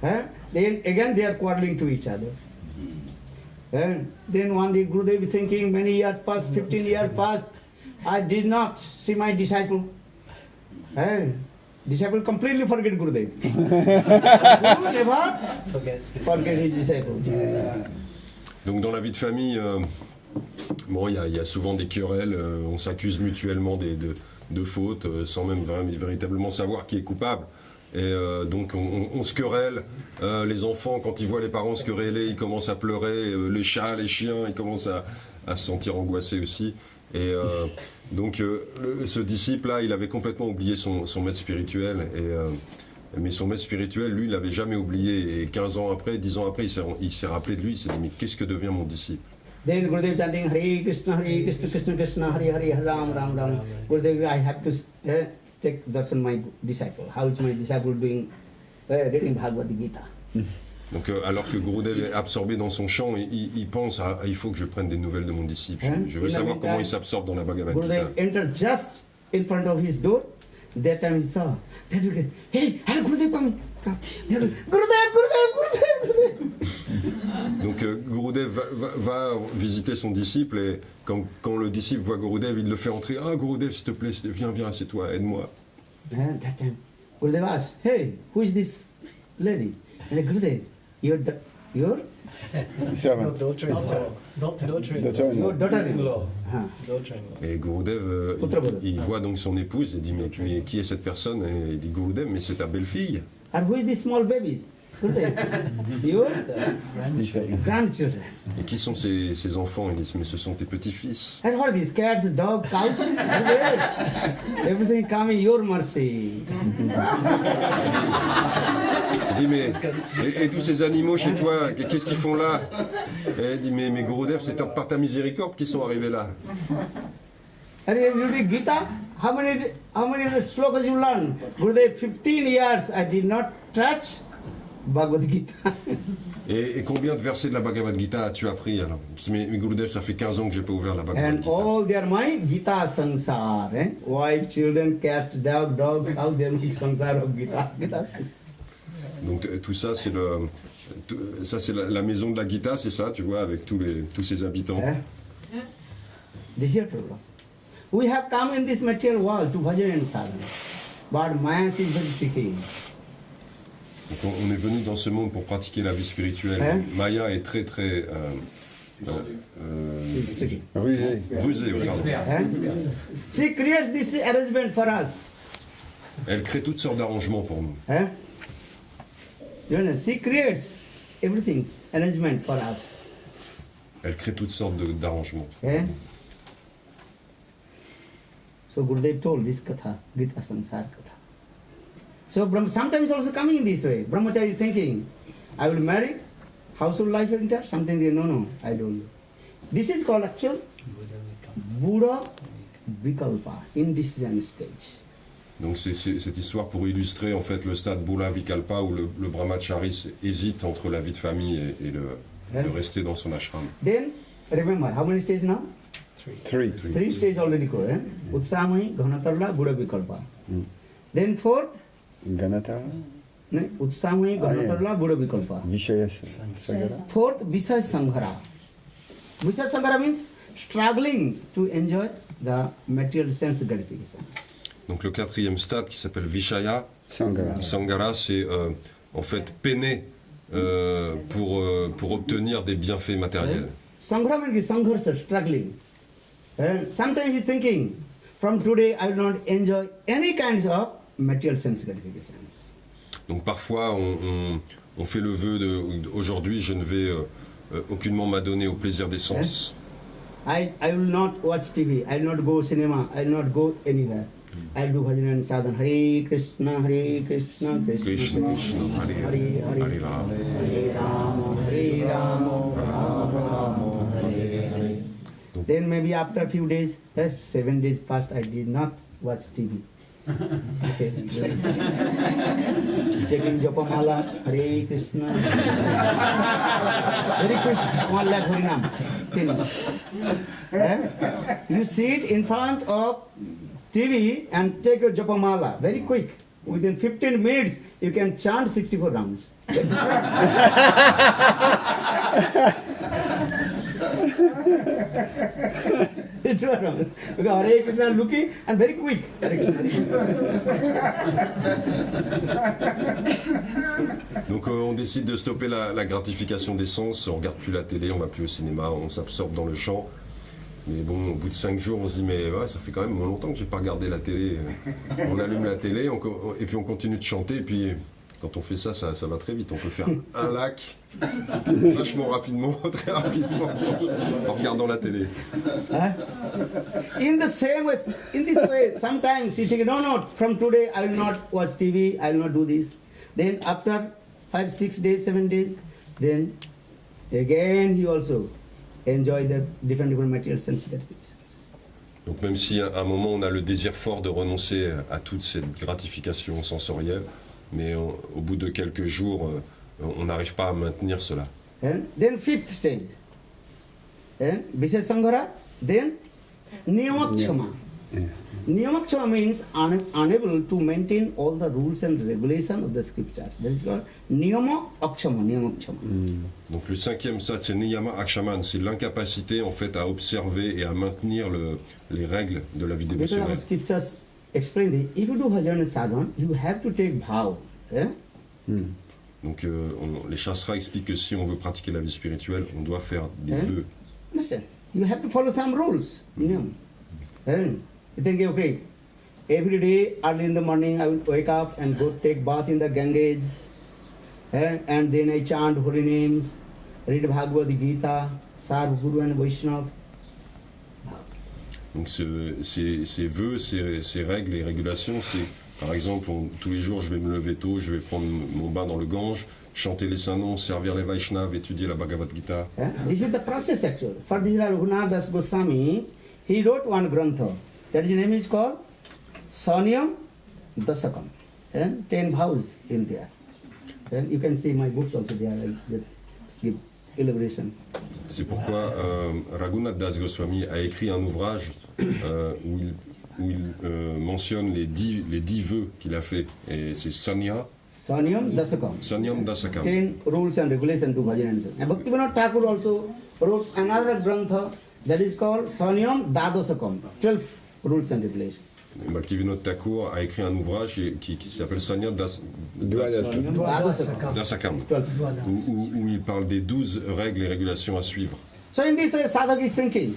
Then again they are quarreling to each other. Then one day Gurudev is thinking, many years passed, 15 years passed. I did not see my disciple. Disciple completely forget Gurudev. Guru never forget his disciple. Donc dans la vie de famille, bon, il y a souvent des querelles, on s'accuse mutuellement de fautes, sans même véritablement savoir qui est coupable. Et donc on se querelle, les enfants quand ils voient les parents se quereller, ils commencent à pleurer, les chats, les chiens, ils commencent à se sentir angoissés aussi. Et donc ce disciple-là, il avait complètement oublié son maître spirituel, mais son maître spirituel, lui, il l'avait jamais oublié. Et 15 ans après, 10 ans après, il s'est rappelé de lui, il s'est dit, mais qu'est-ce que devient mon disciple? Then Gurudev chanting Hare Krishna, Krishna Krishna, Hare Hare, Ram Ram. Gurudev, I have to take darshan my disciple. How is my disciple doing reading Bhagavad Gita? Donc alors que Gurudev est absorbé dans son chant, il pense il faut que je prenne des nouvelles de mon disciple. Je veux savoir comment il s'absorbe dans la Bhagavad Gita. Gurudev entered just in front of his door. That time he saw. Hey, Gurudev come. Gurudev. Donc Gurudev va visiter son disciple et quand le disciple voit Gurudev, il le fait entrer. Ah Gurudev, s'il te plaît, viens, assieds-toi, aide-moi. That time Gurudev asked, hey, who is this lady? And Gurudev, your Your Servant. your daughter-in-law. Huh. Et Gurudev, il voit donc son épouse et dit mais qui est cette personne? Et il dit Gurudev, mais c'est ta belle-fille. And who is these small babies? Your grandchildren. Et qui sont ces enfants? Il dit mais ce sont tes petits-fils. And what are these cats, dogs, cows? Everything coming your mercy. Il dit mais et tous ces animaux chez toi, qu'est-ce qu'ils font là? Et il dit mais Gurudev, c'est par ta miséricorde qu'ils sont arrivés là. And you read Gita, how many slokas you learn? Gurudev, 15 years I did not touch Bhagavad Gita. Et combien de versets de la Bhagavad Gita as-tu appris alors? Mais Gurudev, ça fait 15 ans que j'ai pas ouvert la Bhagavad And Gita. all they are my Gita sansar. Wife, children, cat, dogs, how they make sansar of Gita. Gita sansar. Donc tout ça, c'est la maison de la Gita, c'est ça, tu vois, avec tous ses habitants. This is true. We have come in this material world to bhajan and sadhana. But Maya is very tricky. Donc on est venu dans ce monde pour pratiquer la vie spirituelle. Maya est très très rusée. She creates this arrangement for us. Elle crée toutes sortes d'arrangements pour nous. You know, she creates everything, arrangement for us. Elle crée toutes sortes d'arrangements. So Gurudev told this katha, Gita Sansar katha. So sometimes also coming in this way. Brahmachari thinking, I will marry, household life enter, something no, I don't do. This is called actual Buddha Vikalpa, indecision stage. Donc c'est cette histoire pour illustrer en fait le stade Buddha Vikalpa où le brahmachari hésite entre la vie de famille et de rester dans son ashram. Then remember, how many stages now? Three. 3 stages already go. Utsamai, Ghanatarla, Buddha Vikalpa. Then fourth, Ganatara. Utsamai, Ghanatarla, Buddha Vikalpa. Vishaya Sagara. Fourth, Visaya Sanghara. Visaya Sanghara means struggling to enjoy the material sense gratification. Donc le 4e stade qui s'appelle Vishaya Sangara. Sangara, c'est en fait peiner pour obtenir des bienfaits matériels. Sanghara means sangharsa, struggling. Sometimes you're thinking, from today I will not enjoy any kinds of material sense gratifications. Donc parfois on fait le vœu aujourd'hui je ne vais aucunement m'adonner au plaisir des sens. I will not watch TV, I will not go cinema, I will not go anywhere. I will do bhajan and sadhana. Hare Krishna, Krishna Krishna, Hare Hare, Hare Rama, Hare Rama, Hare Rama, Rama Rama, Hare Hare. Then maybe after a few days, 7 days past, I did not watch TV. Okay. Checking Japamala, Hare Krishna. Very quick, 1 lakh Harinam. Finish. You sit in front of TV and take your Japamala, very quick. Within 15 minutes, you can chant 64 rounds. It's because Hare Krishna looking and very quick. Donc on décide de stopper la gratification des sens, on regarde plus la télé, on va plus au cinéma, on s'absorbe dans le chant. Mais bon, au bout de 5 jours, on se dit mais ouais, ça fait quand même longtemps que j'ai pas regardé la télé. On allume la télé et puis on continue de chanter. Et puis quand on fait ça, ça va très vite. On peut faire un lac vachement rapidement, très rapidement, en regardant la télé. In this way, sometimes you think, no, from today I will not watch TV, I will not do this. Then after 5, 6 days, 7 days, then again he also enjoy the different material sense gratifications. Donc même si à un moment on a le désir fort de renoncer à toute cette gratification sensorielle, mais au bout de quelques jours, on n'arrive pas à maintenir cela. And then 5th stage, Vishaya Sanghara, then Niyamakshama. Niyamakshama means unable to maintain all the rules and regulations of the scriptures. That is called Niyamakshama. Donc le 5e stade, c'est Niyama Akshaman, c'est l'incapacité en fait à observer et à maintenir les règles de la vie Because our dévotionnelle. scriptures explain that if you do bhajan and sadhana, you have to take vow. Donc les Shastra expliquent que si on veut pratiquer la vie spirituelle, on doit faire des vœux. Understand? You have to follow some rules. You think, okay, every day early in the morning I will wake up and go take bath in the Ganges, and then I chant holy names, read Bhagavad Gita, serve Guru and Vaishnava. Donc ces vœux, ces règles et régulations, c'est par exemple tous les jours je vais me lever tôt, je vais prendre mon bain dans le Gange, chanter les saints noms, servir les Vaishnavas, étudier la Bhagavad Gita. This is the process actually. For this Raghunath Das Goswami, he wrote one grantha. That his name is called Sanyam Dasakam. And 10 vows in there. And you can see my books also there. I just give elaboration. C'est pourquoi Raghunath Das Goswami a écrit un ouvrage où il mentionne les 10 vœux qu'il a fait. Et c'est Sanyam Dasakam. 10 rules and regulations to bhajan and sing. And Bhaktivinoda Thakur also wrote another grantha that is called Sanyam Dadasakam. 12 rules and regulations. Bhaktivinoda Thakur a écrit un ouvrage qui s'appelle Sanyam Dasakam, où il parle des 12 règles et régulations à suivre. So in this way, sadhaka is thinking,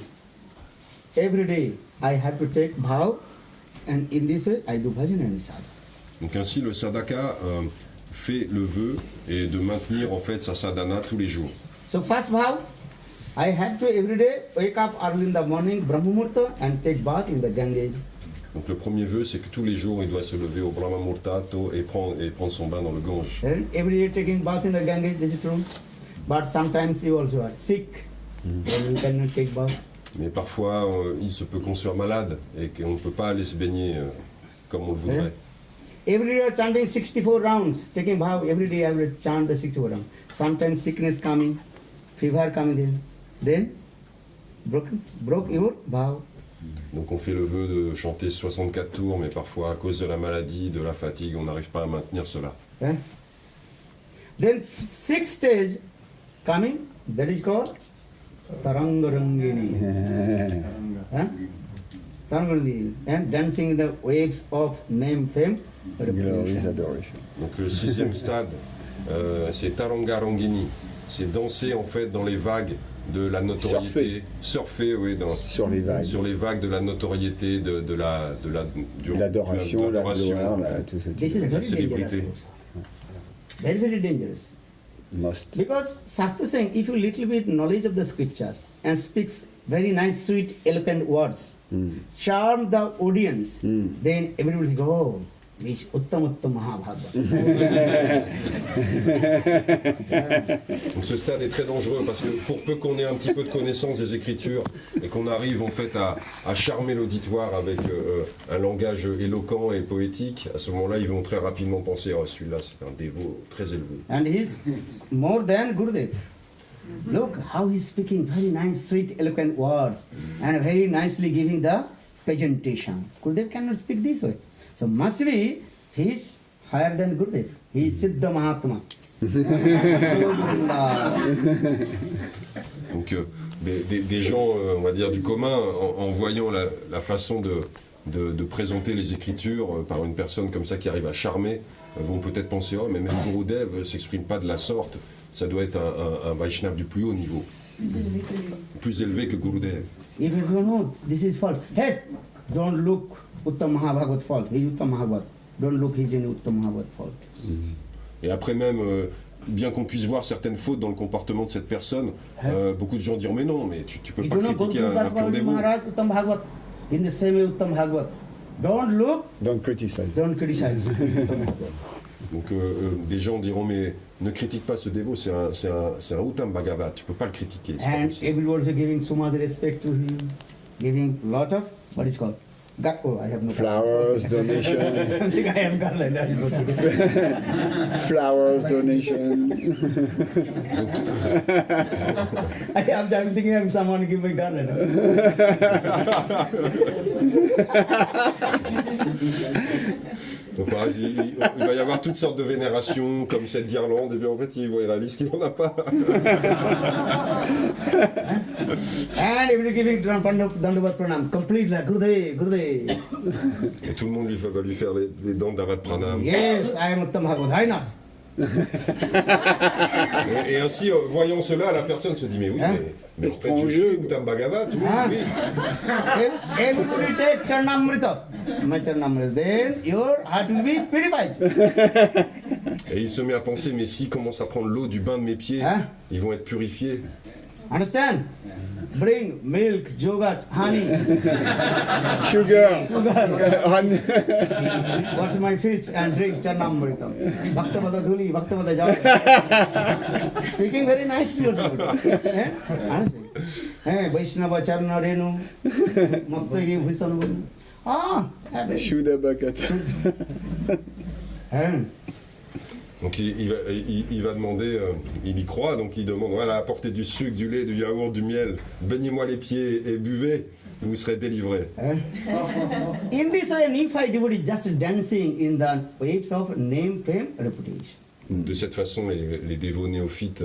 every day I have to take vow, and in this way I do bhajan and sadhaka. Donc ainsi, le sadhaka fait le vœu et de maintenir en fait sa sadhana tous les jours. So first vow, I have to every day wake up early in the morning, Brahma Muhurta, and take bath in the Ganges. Donc le premier vœu, c'est que tous les jours, il doit se lever au Brahma Muhurta et prendre son bain dans le Gange. And every day taking bath in the Ganges, this is true. But sometimes you also are sick, then you cannot take bath. Mais parfois, il se peut qu'on soit malade et qu'on ne peut pas aller se baigner comme on le voudrait. Every day chanting 64 rounds, taking vow, every day I will chant the 64 rounds. Sometimes sickness coming, fever coming, then broke your vow. Donc on fait le vœu de chanter 64 tours, mais parfois à cause de la maladie, de la fatigue, on n'arrive pas à maintenir cela. Then 6th stage coming, that is called Tarangarangini. Tarangarangini. And dancing the waves of name, fame, reputation. Donc le 6e stade, c'est Tarangarangini. C'est danser en fait dans les vagues de la notoriété, surfer oui, sur les vagues de la notoriété, de l'adoration, la gloire, This is la very célébrité. dangerous. Very, very dangerous. Must. Because Shastra saying, if you little bit knowledge of the scriptures and speaks very nice, sweet, eloquent words, charm the audience, then everybody will go, oh, which Uttam Mahabhagavad. Donc ce stade est très dangereux parce que pour peu qu'on ait un petit peu de connaissance des Écritures et qu'on arrive en fait à charmer l'auditoire avec un langage éloquent et poétique, à ce moment-là, ils vont très rapidement penser « Oh, celui-là, c'est un dévot très élevé. » And he's more than Gurudev. Look how he's speaking very nice, sweet, eloquent words and very nicely giving the presentation. Gurudev cannot speak this way. So must be he's higher than Gurudev. He is Siddha Mahatma. Donc des gens, on va dire, du commun, en voyant la façon de présenter les Écritures par une personne comme ça qui arrive à charmer, vont peut-être penser « Oh, mais même Gurudev ne s'exprime pas de la sorte, ça doit être un Vaishnav du plus haut niveau, plus élevé que Gurudev. » If you don't know, this is false. Hey, don't look Uttam Mahabhagavad fault. He is Uttam Mahabhagavad. Don't look he's in Uttam Mahabhagavad fault. Et après même, bien qu'on puisse voir certaines fautes dans le comportement de cette personne, beaucoup de gens diront « Mais non, mais tu peux You pas don't know critiquer un pur dévot. Maharaj Uttam Bhagavad. In the same way Uttam Bhagavad. Don't look, Don't criticize. don't criticize. Donc des gens diront mais ne critique pas ce dévot, c'est un Uttam Bhagavad, tu peux pas le critiquer. c'est pas And possible. everybody also giving so much respect to him, giving lot of, what is called? Oh, I have no Flowers, donation. I think I have garland. I go to Flowers, donation. I'm thinking I'm someone give me garland. Donc voilà, il va y avoir toutes sortes de vénérations comme cette guirlande, et bien en fait il réalise qu'il n'en a pas. And everybody giving Dandavat Pranam, complete like Gurudev, Gurudev. Et tout le monde va lui faire les dents d'Avad Pranam. Yes, I am Uttam Bhagavad. Why not? Et ainsi, voyant cela, la personne se dit mais oui, Hein? mais en fait, je suis Uttam Bhagavat, oui, Ah. oui. Everybody take Charnamrita. My Charnamrita. Then your heart will be purified. Et il se met à penser, mais s'il commence à prendre l'eau du bain de mes pieds, Hein? ils vont être purifiés. Understand? Bring milk, yogurt, honey. Sugar. Honey. Wash my feet and drink Charnamrita. Bhaktapada Dhuli, Bhaktapada Jai. Speaking very nicely also. Eh? Hey, Vaishnava Charna Renu. Masta ye Bhisanu. Ah, happy. Shuddha Bhakata. Eh? Donc il va demander, il y croit, donc il demande, voilà, apportez du sucre, du lait, du yaourt, du miel, baignez-moi les pieds et buvez, et vous serez délivrés. In this way, Nephi devotee is just dancing in the waves of name, fame, reputation. De cette façon, les dévots néophytes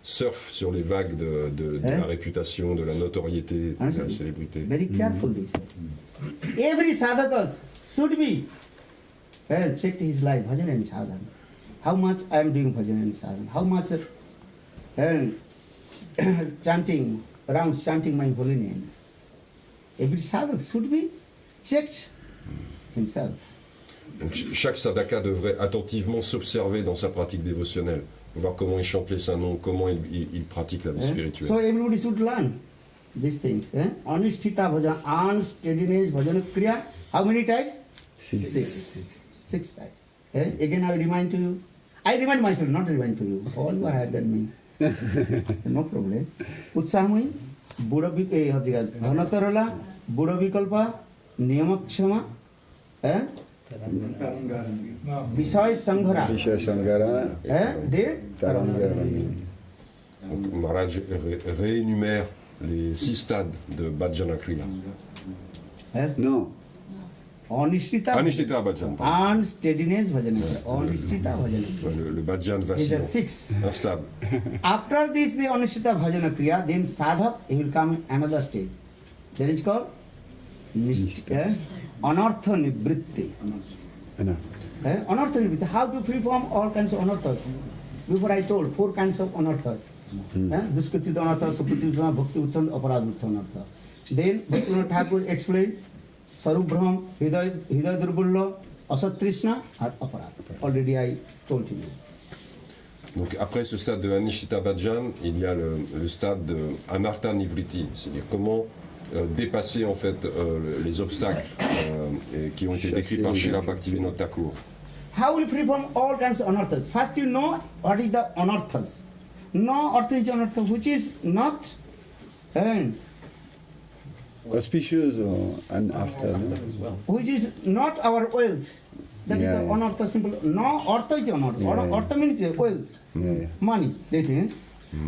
surfent sur les vagues de la réputation, de la notoriété, de la célébrité. Very careful this. Every sadhakas should be checked his life, bhajan and sadhana. How much I am doing bhajan and sadhana? How much chanting, rounds chanting my holy name? Every sadhak should be checked himself. Donc chaque sadhaka devrait attentivement s'observer dans sa pratique dévotionnelle, voir comment il chante les saints noms, comment il pratique la vie spirituelle. So everybody should learn these things. Anisthita bhajan, unsteadiness, bhajan kriya. How many types? Six types. Again I remind to you. I remind myself, not remind to you. All you are higher than me. No problem. Utsahamai, Buddha Dhanatarala, Buddha Vikalpa, Niyamakshama, Visay Sanghara. Vishay Sangara. Then Tarangara. Donc Maharaj réénumère les 6 stades de Bhajana Kriya. Non. Anishtita Bhajan, pardon. unsteadiness bhajan. Anishtita bhajan. Le Bhajan These vacillant, are 6. instable. After this, the Anishtita bhajana kriya, then sadhak, he will come another stage. That is called anartha nivritti. Anartha nivritti. How to free from all kinds of anarthas. Before I told 4 kinds of anarthas. Duskritita anartha, sukriti bhakti uttan, aparad uttan anartha. Then Bhaktivinoda Thakur explained Sarubhram, Hidaya Durbullah, Asat Trishna, and Aparad. Already I told you. Donc après ce stade de Anishtita Bhajan, il y a le stade de Anartha Nivritti, c'est-à-dire comment dépasser en fait les obstacles qui ont été décrits par Srila Bhaktivinoda Thakur. How will free from all kinds of anarthas? First you know what is the anarthas. No artha is anartha, which is not Auspicious and after. which is not our wealth. That is the anartha simple. No artha is anartha. Artha means wealth, money. They think.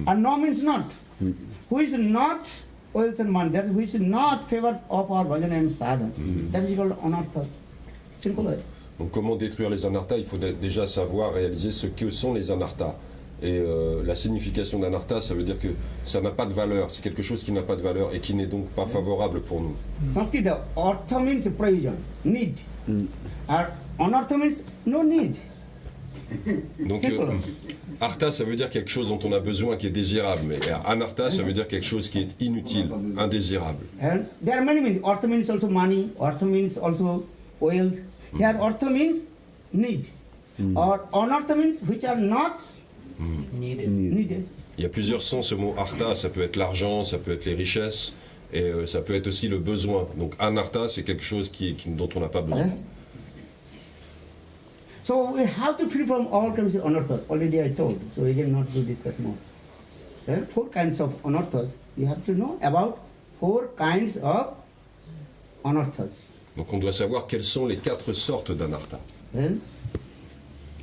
And no means not. Who is not wealth and money, that is which is not favor of our bhajan and sadhana. That is called anartha. Simple way. Donc comment détruire les anarthas? Il faut déjà savoir réaliser ce que sont les anarthas. Et la signification d'anartha, ça veut dire que ça n'a pas de valeur, c'est quelque chose qui n'a pas de valeur et qui n'est donc pas favorable pour nous. Sanskrit, artha means prayojan, need. Anartha means no need. Donc artha, ça veut dire quelque chose dont on a besoin, qui est désirable, mais anartha, ça veut dire quelque chose qui est inutile, indésirable. And there are many meanings. Artha means also money, artha means also wealth. Here artha means need. Or anartha means which are not needed. Il y a plusieurs sens au mot artha, ça peut être l'argent, ça peut être les richesses, et ça peut être aussi le besoin. Donc anartha, c'est quelque chose dont on n'a pas besoin. So we have to free from all kinds of anarthas. Already I told, so again not to discuss more. 4 kinds of anarthas. You have to know about 4 kinds of anarthas. Donc on doit savoir quelles sont les 4 sortes d'anartha.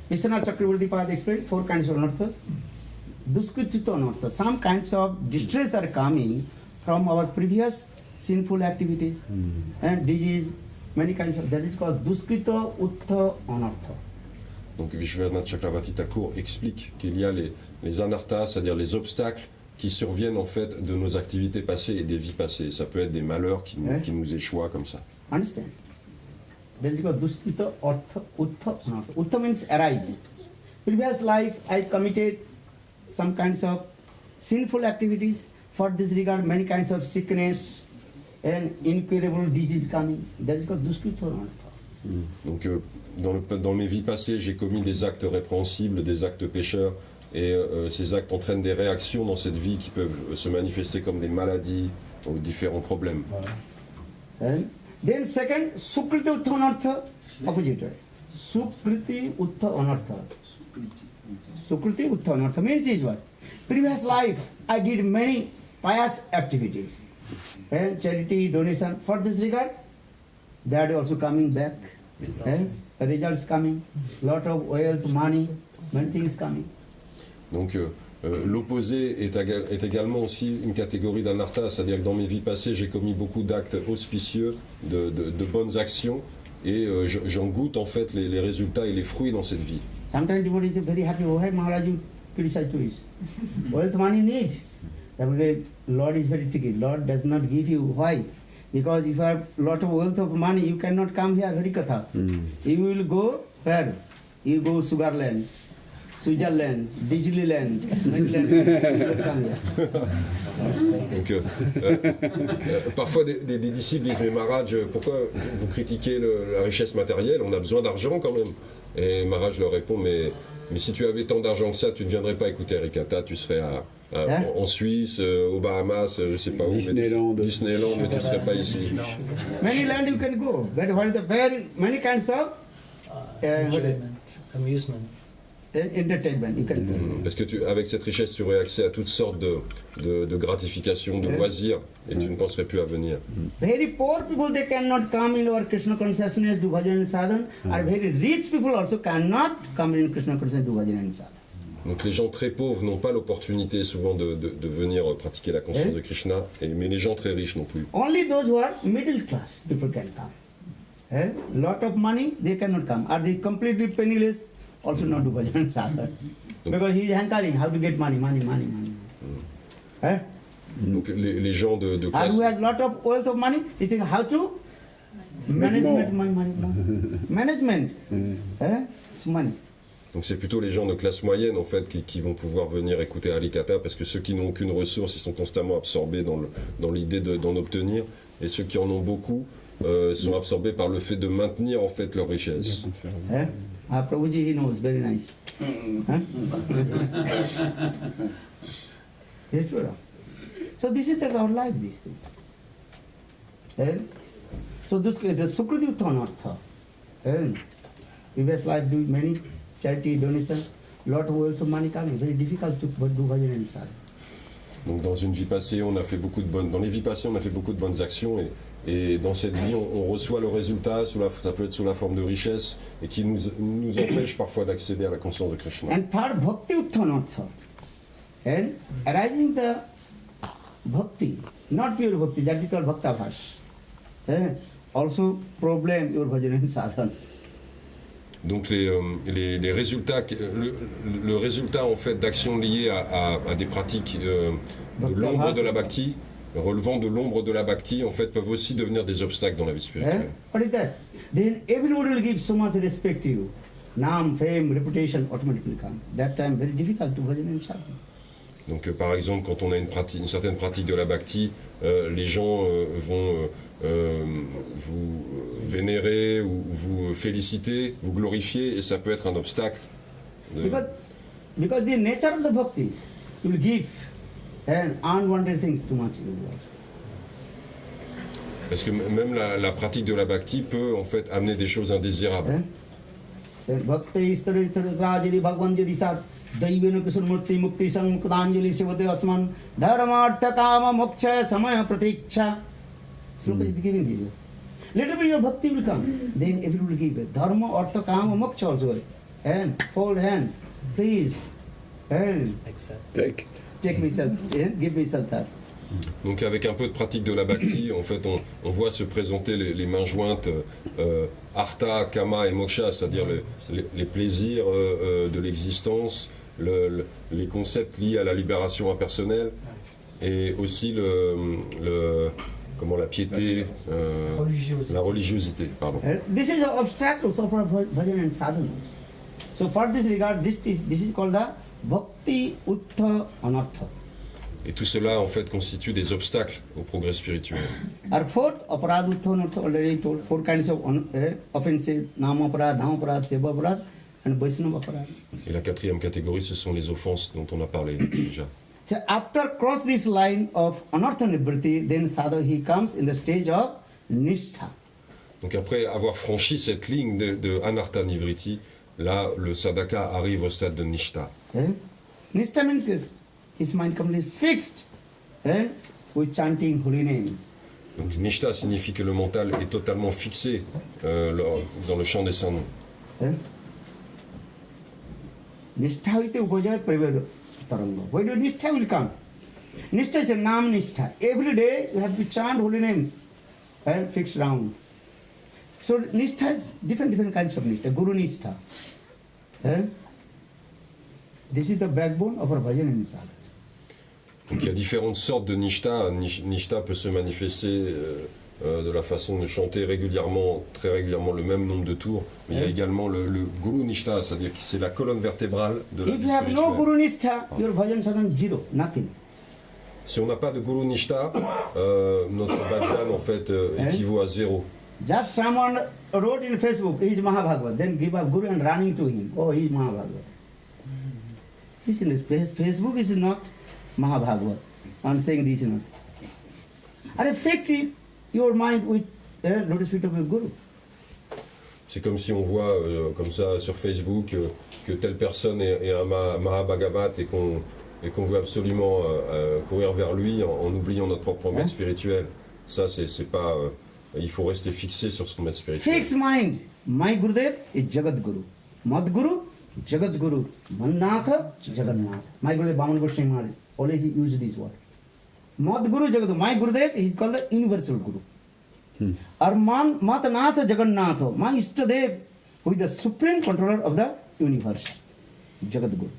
Vishwanath Chakravarti Pad explained 4 kinds of anarthas. Duskritita anartha. Some kinds of distress are coming from our previous sinful activities and disease, many kinds of, that is called Duskrita Uttha Anartha. Donc Vishwanath Chakravarti Thakur explique qu'il y a les anarthas, c'est-à-dire les obstacles qui surviennent en fait de nos activités passées et des vies passées. Ça peut être des malheurs qui nous échouent comme ça. Understand? That is called Duskrita Uttha Anartha. Uttha means arise. previous life I committed some kinds of sinful activities. For this regard, many kinds of sickness and incurable disease coming. That is called duskritornartha. Donc, dans mes vies passées, j'ai commis des actes répréhensibles, des actes pécheurs, et ces actes entraînent des réactions dans cette vie qui peuvent se manifester comme des maladies ou différents problèmes. And then second, sukriti uttha anartha, opposite way. Sukriti uttha anartha. Sukriti uttha anartha means is what? Previous life I did many pious activities and charity, donation. For this regard, that also coming back. Results. Results coming, lot of wealth, money, many things coming. Donc l'opposé est également aussi une catégorie d'anartha, c'est-à-dire que dans mes vies passées, j'ai commis beaucoup d'actes auspicieux, de bonnes actions, et j'en goûte en fait les résultats et les fruits dans cette vie. Sometimes devotee is very happy, oh hey Maharaj, you criticize to this. Wealth, money needs. Lord is very tricky. Lord does not give you. Why? Because if you have lot of wealth of money, you cannot come here, Harikatha. You will go where? You go Sugarland, Switzerland, Disneyland, Mainland, you will come here. Donc, parfois des disciples disent, mais Maharaj, pourquoi vous critiquez la richesse matérielle? On a besoin d'argent quand même. Et Maharaj leur répond, mais si tu avais tant d'argent que ça, tu ne viendrais pas écouter Harikatha, tu serais en Suisse, aux Bahamas, je ne sais pas où. Disneyland. Disneyland, mais tu ne serais pas ici. Many land you can go, but what is the very many kinds of Enjoyment, amusement. entertainment you can go. Parce que avec cette richesse, tu aurais accès à toutes sortes de gratifications, de loisirs, et tu ne penserais plus à venir. Very poor people, they cannot come in our Krishna consciousness, do bhajan and sadhan. Or very rich people also cannot come in Krishna consciousness, do bhajan and sadhan. Donc les gens très pauvres n'ont pas l'opportunité souvent de venir pratiquer la conscience de Krishna, mais les gens très riches non plus. Only those who are middle class people can come. Lot of money, they cannot come. Are they completely penniless? Also not do bhajan and sadhan. Because he is hankering how to get money. Donc les gens de Or classe... who has lot of wealth of money, he thinks how to management my money. Management. It's money. Donc c'est plutôt les gens de classe moyenne en fait qui vont pouvoir venir écouter Harikatha, parce que ceux qui n'ont aucune ressource, ils sont constamment absorbés dans l'idée d'en obtenir, et ceux qui en ont beaucoup sont absorbés par le fait de maintenir en fait leur richesse. Prabhuji, he knows, very nice. Yes, sure. So this is our life, this thing. So this is Sukriti Uttanartha. Previous life do many charity, donation, lot of wealth of money coming. Very difficult to do bhajan and sadhana. Donc dans une vie passée, dans les vies passées, on a fait beaucoup de bonnes actions, et dans cette vie, on reçoit le résultat, ça peut être sous la forme de richesse, et qui nous empêche parfois d'accéder à la conscience de Krishna. And third, Bhakti Uttanartha. And arising the Bhakti, not pure Bhakti, that is called Bhaktavas. Also problem your bhajan and sadhana. Donc les résultats, le résultat en fait d'actions liées à des pratiques de l'ombre de la bhakti, relevant de l'ombre de la bhakti, en fait peuvent aussi devenir des obstacles dans la vie spirituelle. What is that? Then everybody will give so much respect to you. Naam, fame, reputation automatically come. That time very difficult to bhajan and sadhana. Donc par exemple, quand on a une certaine pratique de la bhakti, les gens vont vous vénérer ou vous féliciter, vous glorifier, et ça peut être un obstacle. Because the nature of the bhakti will give and unwanted things too much. Parce que même la pratique de la bhakti peut en fait amener des choses indésirables. Bhakti istarajadi bhagwan jadisat daivena kusurmurti mukti sankdanjali sevate asman dharmartha kama moksha samaya pratiksha. Sloka is giving this. Later your bhakti will come. Then everyone will give. Dharma, artha, kama, moksha also. And fold hand. Please. And Accept. take myself. Give me shelter. Donc avec un peu de pratique de la bhakti, en fait, on voit se présenter les mains jointes, artha, kama et moksha, c'est-à-dire les plaisirs de l'existence, les concepts liés à la libération impersonnelle, et aussi la piété, la religiosité. Pardon. This is an obstacle for bhajan and sadhana. So for this regard, this is called the Bhakti Uttha Anartha. Et tout cela, en fait, constitue des obstacles au progrès spirituel. Our fourth, Aparad Uttha Anartha, already told 4 kinds of offenses, Nama Aparad, Dham Aparad, Seva Aparad, and Vaishnava Aparad. Et la quatrième catégorie, ce sont les offenses dont on a parlé déjà. So after cross this line of Anartha Nivriti, then sadhu he comes in the stage of Nishtha. Donc après avoir franchi cette ligne de Anartha Nivriti, là, le sadhaka arrive au stade de Nishta. Okay? Nishtha means his mind completely fixed with chanting holy names. Donc Nishta signifie que le mental est totalement fixé dans le champ des saints noms. Okay? Nishtha hoite upajoy preved taranga. Why do Nishtha will come? Nishtha is a Nam Nishtha. Every day you have to chant holy names and fixed round. So Nishtha is different kinds of Nishtha. Guru Nishtha. This is the backbone of our bhajan in sadhana. Donc il y a différentes sortes de Nishta. Nishta peut se manifester de la façon de chanter régulièrement, très régulièrement le même nombre de tours. Mais il y a également le Guru Nishta, c'est-à-dire que c'est la colonne vertébrale de la If vie you have no spirituelle. Guru Nishtha, your bhajan sadhana zero, nothing. Si on n'a pas de Guru Nishta, notre bhajan en fait équivaut à zéro. Just someone wrote in Facebook, he is Mahabhagavad, then give up Guru and running to him. Oh, he is Mahabhagavad. This is Facebook is not Mahabhagavad. I'm saying this is not. And fix your mind with lotus feet of your Guru. C'est comme si on voit comme ça sur Facebook que telle personne est un Mahabhagavat et qu'on veut absolument courir vers lui en oubliant notre propre maître spirituel. Ça, c'est pas. Il faut rester fixé sur son maître spirituel. Fix mind. My Gurudev is Jagat Guru. Mad Guru, Jagat Guru. Mannatha, Jagannatha. My Gurudev Bhaman Goswami Maharaj always use this word. Mad Guru, Jagat Guru. My Gurudev is called the universal Guru. Or Matanatha, Jagannatha. My Ishtadev, who is the supreme controller of the universe. Jagat Guru.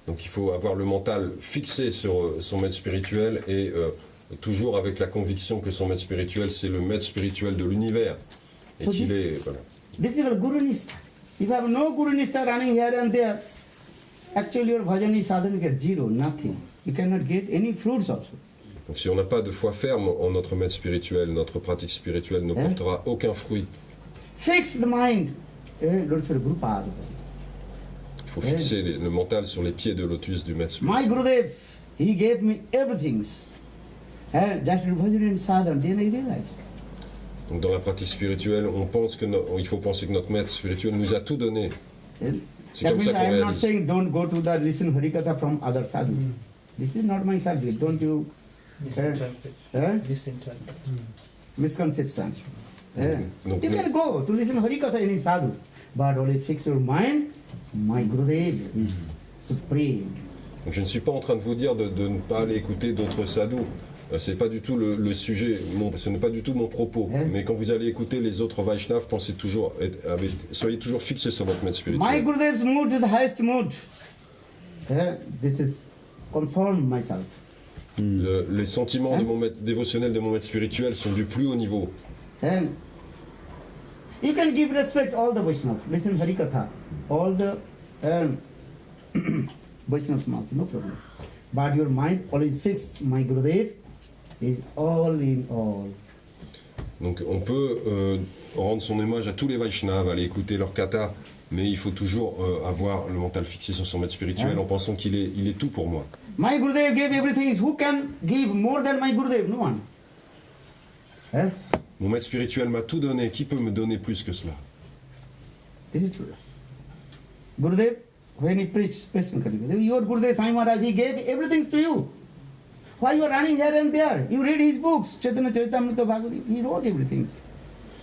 Donc il faut avoir le mental fixé sur son maître spirituel et toujours avec la conviction que son maître spirituel, c'est le maître spirituel de l'univers. Et So qu'il this- est. Voilà. This is a Guru Nishtha. If you have no Guru Nishtha running here and there, actually your bhajan is sadhana get zero, nothing. You cannot get any fruits also. Donc si on n'a pas de foi ferme en notre maître spirituel, notre pratique spirituelle ne portera aucun fruit. Fix the mind. Lord for Guru Pada. Il faut fixer le mental sur les pieds de lotus du maître spirituel. My Gurudev, he gave me everything. Just bhajan and sadhana, then I realized. Donc dans la pratique spirituelle, il faut penser que notre maître spirituel nous a tout donné. C'est That comme means ça I qu'on am not réalise. saying don't go to the listen Harikatha from other sadhu. This is not my subject. Don't you Misinterpret. Misinterpret. misconception. Donc, You can go to listen Harikatha any sadhu, but only fix your mind. My Gurudev is supreme. donc je ne suis pas en train de vous dire de ne pas aller écouter d'autres sadhus. C'est pas du tout le sujet, ce n'est pas du tout mon propos. Mais quand vous allez écouter les autres Vaishnavas, soyez toujours fixés sur votre maître My spirituel. Gurudev's mood is the highest mood. This is confirm myself. Les sentiments de mon maître dévotionnel de mon maître spirituel sont du plus haut niveau. And you can give respect all the Vaishnavas. Listen Harikatha. All the Vaishnavas mouth, no problem. But your mind always fixed. My Gurudev is all in all. Donc on peut rendre son hommage à tous les Vaishnavas, aller écouter leur kata, mais il faut toujours avoir le mental fixé sur son maître spirituel en pensant qu'il est tout pour moi. My Gurudev gave everything. Who can give more than my Gurudev? No one. Mon maître spirituel m'a tout donné, qui peut me donner plus que cela? This is true. Gurudev, when he preached, your Gurudev Sai Maharaj, he gave everything to you. Why you are running here and there? You read his books, Chaitanya Charitamrita Bhagavad, he wrote everything.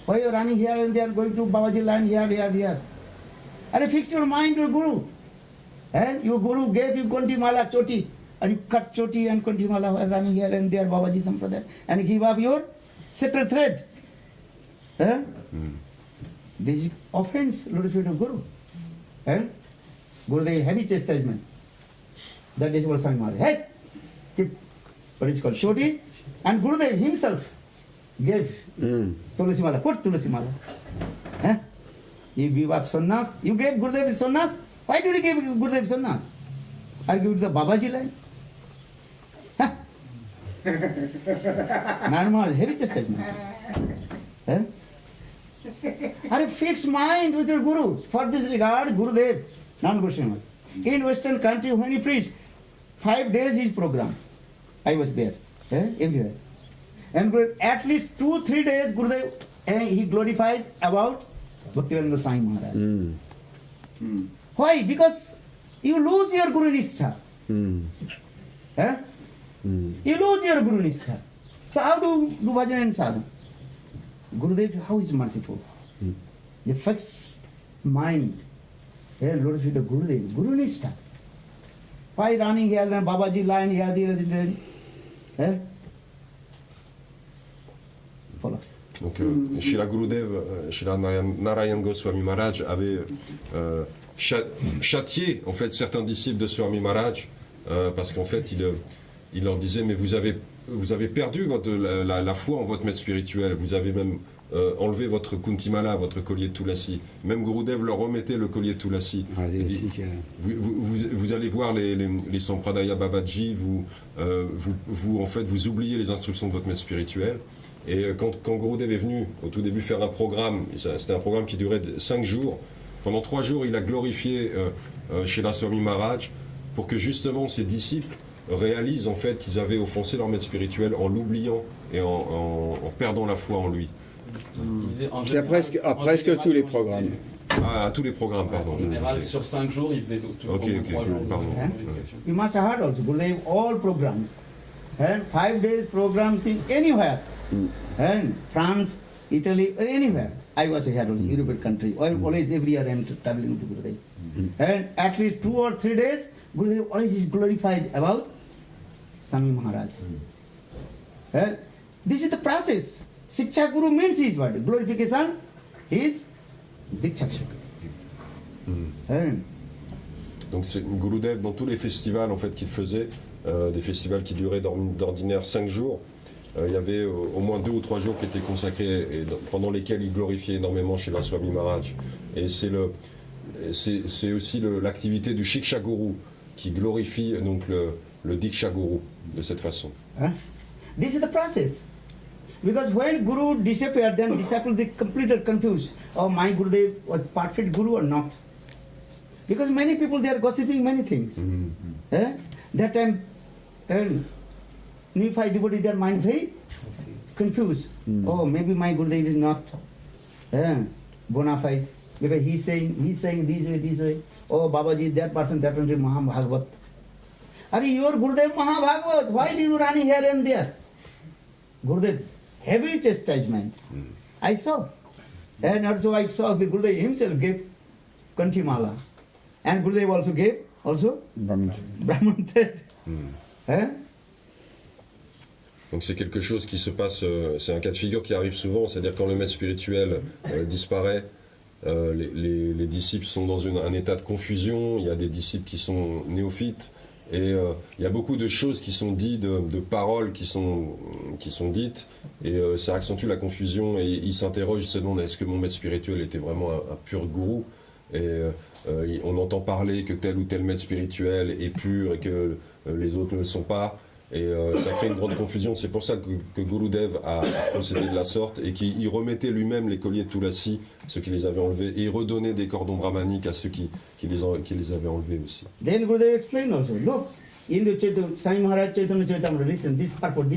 Why you are running here and there, going to Babaji land here? And fix your mind, your Guru. And your Guru gave you Konti Mala, Choti. And you cut Choti and Konti Mala while running here and there, Babaji Sampradaya. And give up your sacred thread. This is offense, Lord of Guru. Gurudev heavy chastisement. That is what Swami Maharaj. Hey! Keep what is called Choti. And Gurudev himself gave Tulasi Mala. Put Tulasi Mala. You give up sannyas. You gave Gurudev sannyas. Why did you give Gurudev sannyas? Or give it the Babaji line? Normal, heavy chastisement. Are a fixed mind with your Guru. For this regard, Gurudev, non-Goswami. In Western country, when he preached, 5 days his program. I was there, everywhere. And at least 2-3 days, Gurudev, he glorified about Bhaktivedanta Swami Maharaj. Why? Because you lose your Guru Nishtha. You lose your Guru Nishtha. So how do bhajan and sadhana? Gurudev, how is merciful? The fixed mind. Lord Sri Gurudev, Guru Nishtha. Why running here, then Babaji line here, there? Follow. Donc, Srila Gurudev, Srila Narayan Goswami Maharaj avait châtié en fait certains disciples de Swami Maharaj parce qu'en fait il leur disait mais vous avez perdu la foi en votre maître spirituel, vous avez même enlevé votre kuntimala, votre collier de Tulasi. Même Gurudev leur remettait le collier de Tulasi. Il dit, vous allez voir les Sampradaya Babaji, vous en fait vous oubliez les instructions de votre maître spirituel. Et quand Gurudev est venu au tout début faire un programme, c'était un programme qui durait 5 jours, pendant 3 jours il a glorifié Srila Swami Maharaj pour que justement ses disciples réalisent en fait qu'ils avaient offensé leur maître spirituel en l'oubliant et en perdant la foi en lui. C'est à presque tous les programmes. Ah, à tous les programmes, pardon. En général, sur 5 jours, il faisait tout. Ok, 3 jours. pardon. You must have heard also, Gurudev, all programs. And 5 days programs in anywhere. And France, Italy, or anywhere. I was here also, European country. Always every year I am traveling to Gurudev. And at least 2 or 3 days, Gurudev always is glorified about Swami Maharaj. This is the process. Shiksha Guru means his word. Glorification is Diksha Guru. Donc c'est Gurudev dans tous les festivals en fait qu'il faisait, des festivals qui duraient d'ordinaire 5 jours. Il y avait au moins 2 ou 3 jours qui étaient consacrés et pendant lesquels il glorifiait énormément Srila Swami Maharaj. Et c'est aussi l'activité du Shiksha Guru qui glorifie donc le Diksha Guru de cette façon. This is the process. Because when Guru disappeared, then disciples they completely confused. Oh, my Gurudev was perfect Guru or not? Because many people they are gossiping many things. That time, neophyte devotee, their mind very confused. Oh, maybe my Gurudev is not bona fide because he's saying this way. Oh, Babaji, that person is Mahabhagavat. Are your Gurudev Mahabhagavat? Why did you run here and there? Gurudev, heavy chastisement. I saw. And also I saw the Gurudev himself gave Kantimala. And Gurudev also gave Brahman thread. Donc c'est quelque chose qui se passe, c'est un cas de figure qui arrive souvent, c'est-à-dire quand le maître spirituel disparaît, les disciples sont dans un état de confusion, il y a des disciples qui sont néophytes, et il y a beaucoup de choses qui sont dites, de paroles qui sont dites, et ça accentue la confusion, et ils s'interrogent, se demandent est-ce que mon maître spirituel était vraiment un pur gourou, et on entend parler que tel ou tel maître spirituel est pur et que les autres ne le sont pas. Et ça crée une grande confusion. C'est pour ça que Gurudev a procédé de la sorte et qu'il remettait lui-même les colliers de Tulasi, ceux qui les avaient enlevés, et il redonnait des cordons brahmaniques à ceux qui les avaient enlevés aussi. Then Gurudev explained also, look, in the Swami Maharaj Chaitanya Charitamrita, listen, this purport,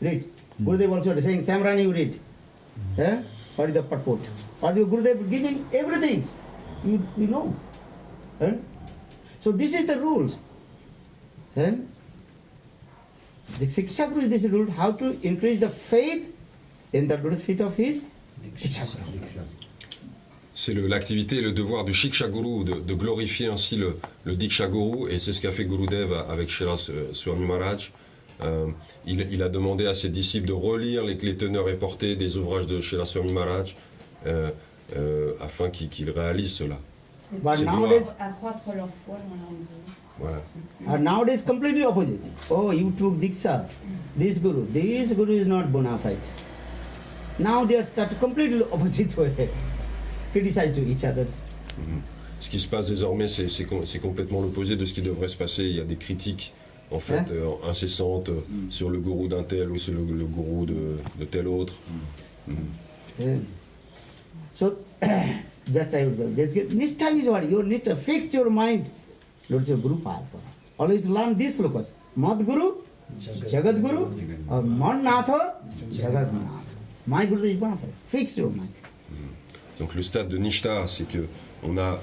read. Gurudev also saying, Samrani, you read. What is the purport? Or the Gurudev giving everything, you know. So this is the rules. The Shiksha Guru is this rule, how to increase the faith in the lotus feet of his Diksha Guru. C'est l'activité et le devoir du Shiksha Guru de glorifier ainsi le Diksha Guru, et c'est ce qu'a fait Gurudev avec Srila Swami Maharaj. Il a demandé à ses disciples de relire les teneurs et portées des ouvrages de Srila Swami Maharaj afin qu'ils réalisent cela. But nowadays, accroître leur foi dans leur Guru. Voilà. Nowadays completely opposite. Oh, you took Diksha, this Guru is not bona fide. Now they are started completely opposite way. criticize to each other. Ce qui se passe désormais, c'est complètement l'opposé de ce qui devrait se passer. Il y a des critiques en fait incessantes sur le gourou d'un tel ou sur le gourou de tel autre. So, just I would go. Nishtha is what? Your nishtha, fix your mind. Lord your Guru Pada. Always learn this slokas. Mad Guru, Jagat Guru, or Man Natha, Jagat Natha. My Guru is one. Fix your mind. Donc le stade de Nishta, c'est que on a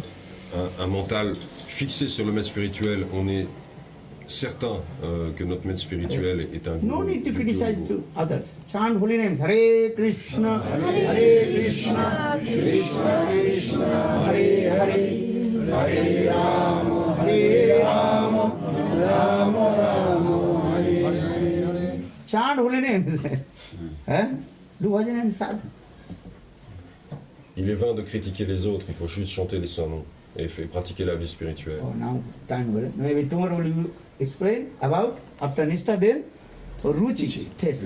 un mental fixé sur le maître spirituel. On est certain que notre maître spirituel est un No gourou need to du plus criticize haut to niveau. others. Chant holy names. Hare Krishna, Hare Krishna, Krishna Krishna, Hare Hare, Hare Rama, Hare Rama, Rama Rama, Hare Hare. Chant holy names. Do bhajan and sadhana. Il est vain de critiquer les autres, il faut juste chanter les saints noms et pratiquer la vie spirituelle. Oh, now time over. Maybe tomorrow will you explain about after Nishtha then Ruchi test.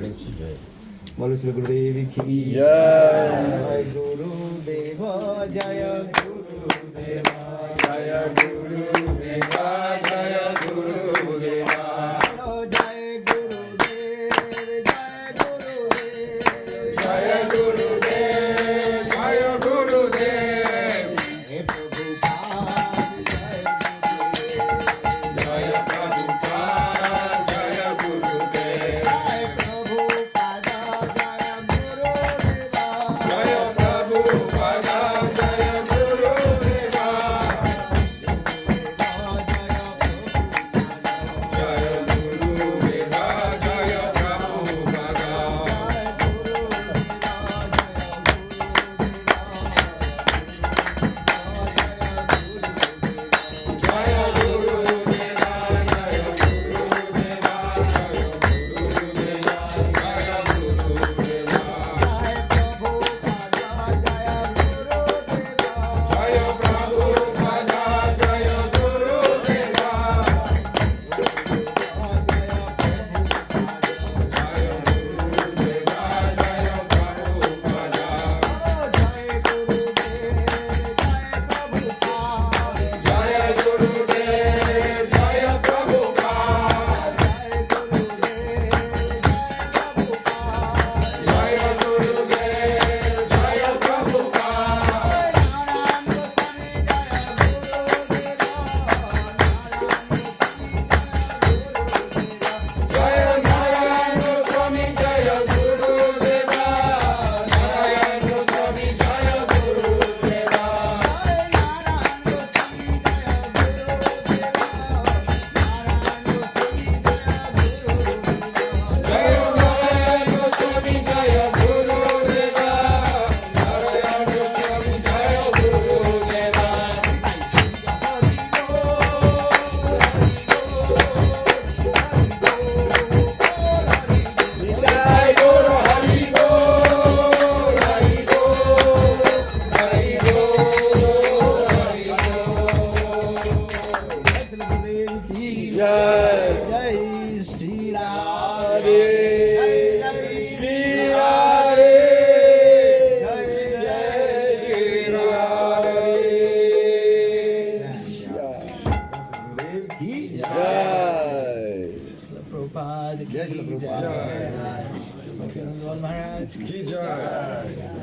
Bolo Shri Gurudev ki jai. Guru Deva Jaya Guru Deva Jaya Guru Deva Jaya Guru Deva Jaya Guru Dev Jaya Guru Dev Jaya Guru Dev Jaya Guru Dev Hey Prabhupada Jaya Prabhupada Jaya Guru Dev Jaya Prabhupada Jaya Guru Deva Jaya Prabhupada Jaya Guru Deva Jaya Guru Deva Jaya Prabhupada ki jai. Bhaktivinoda Maharaj ki Ki Jai.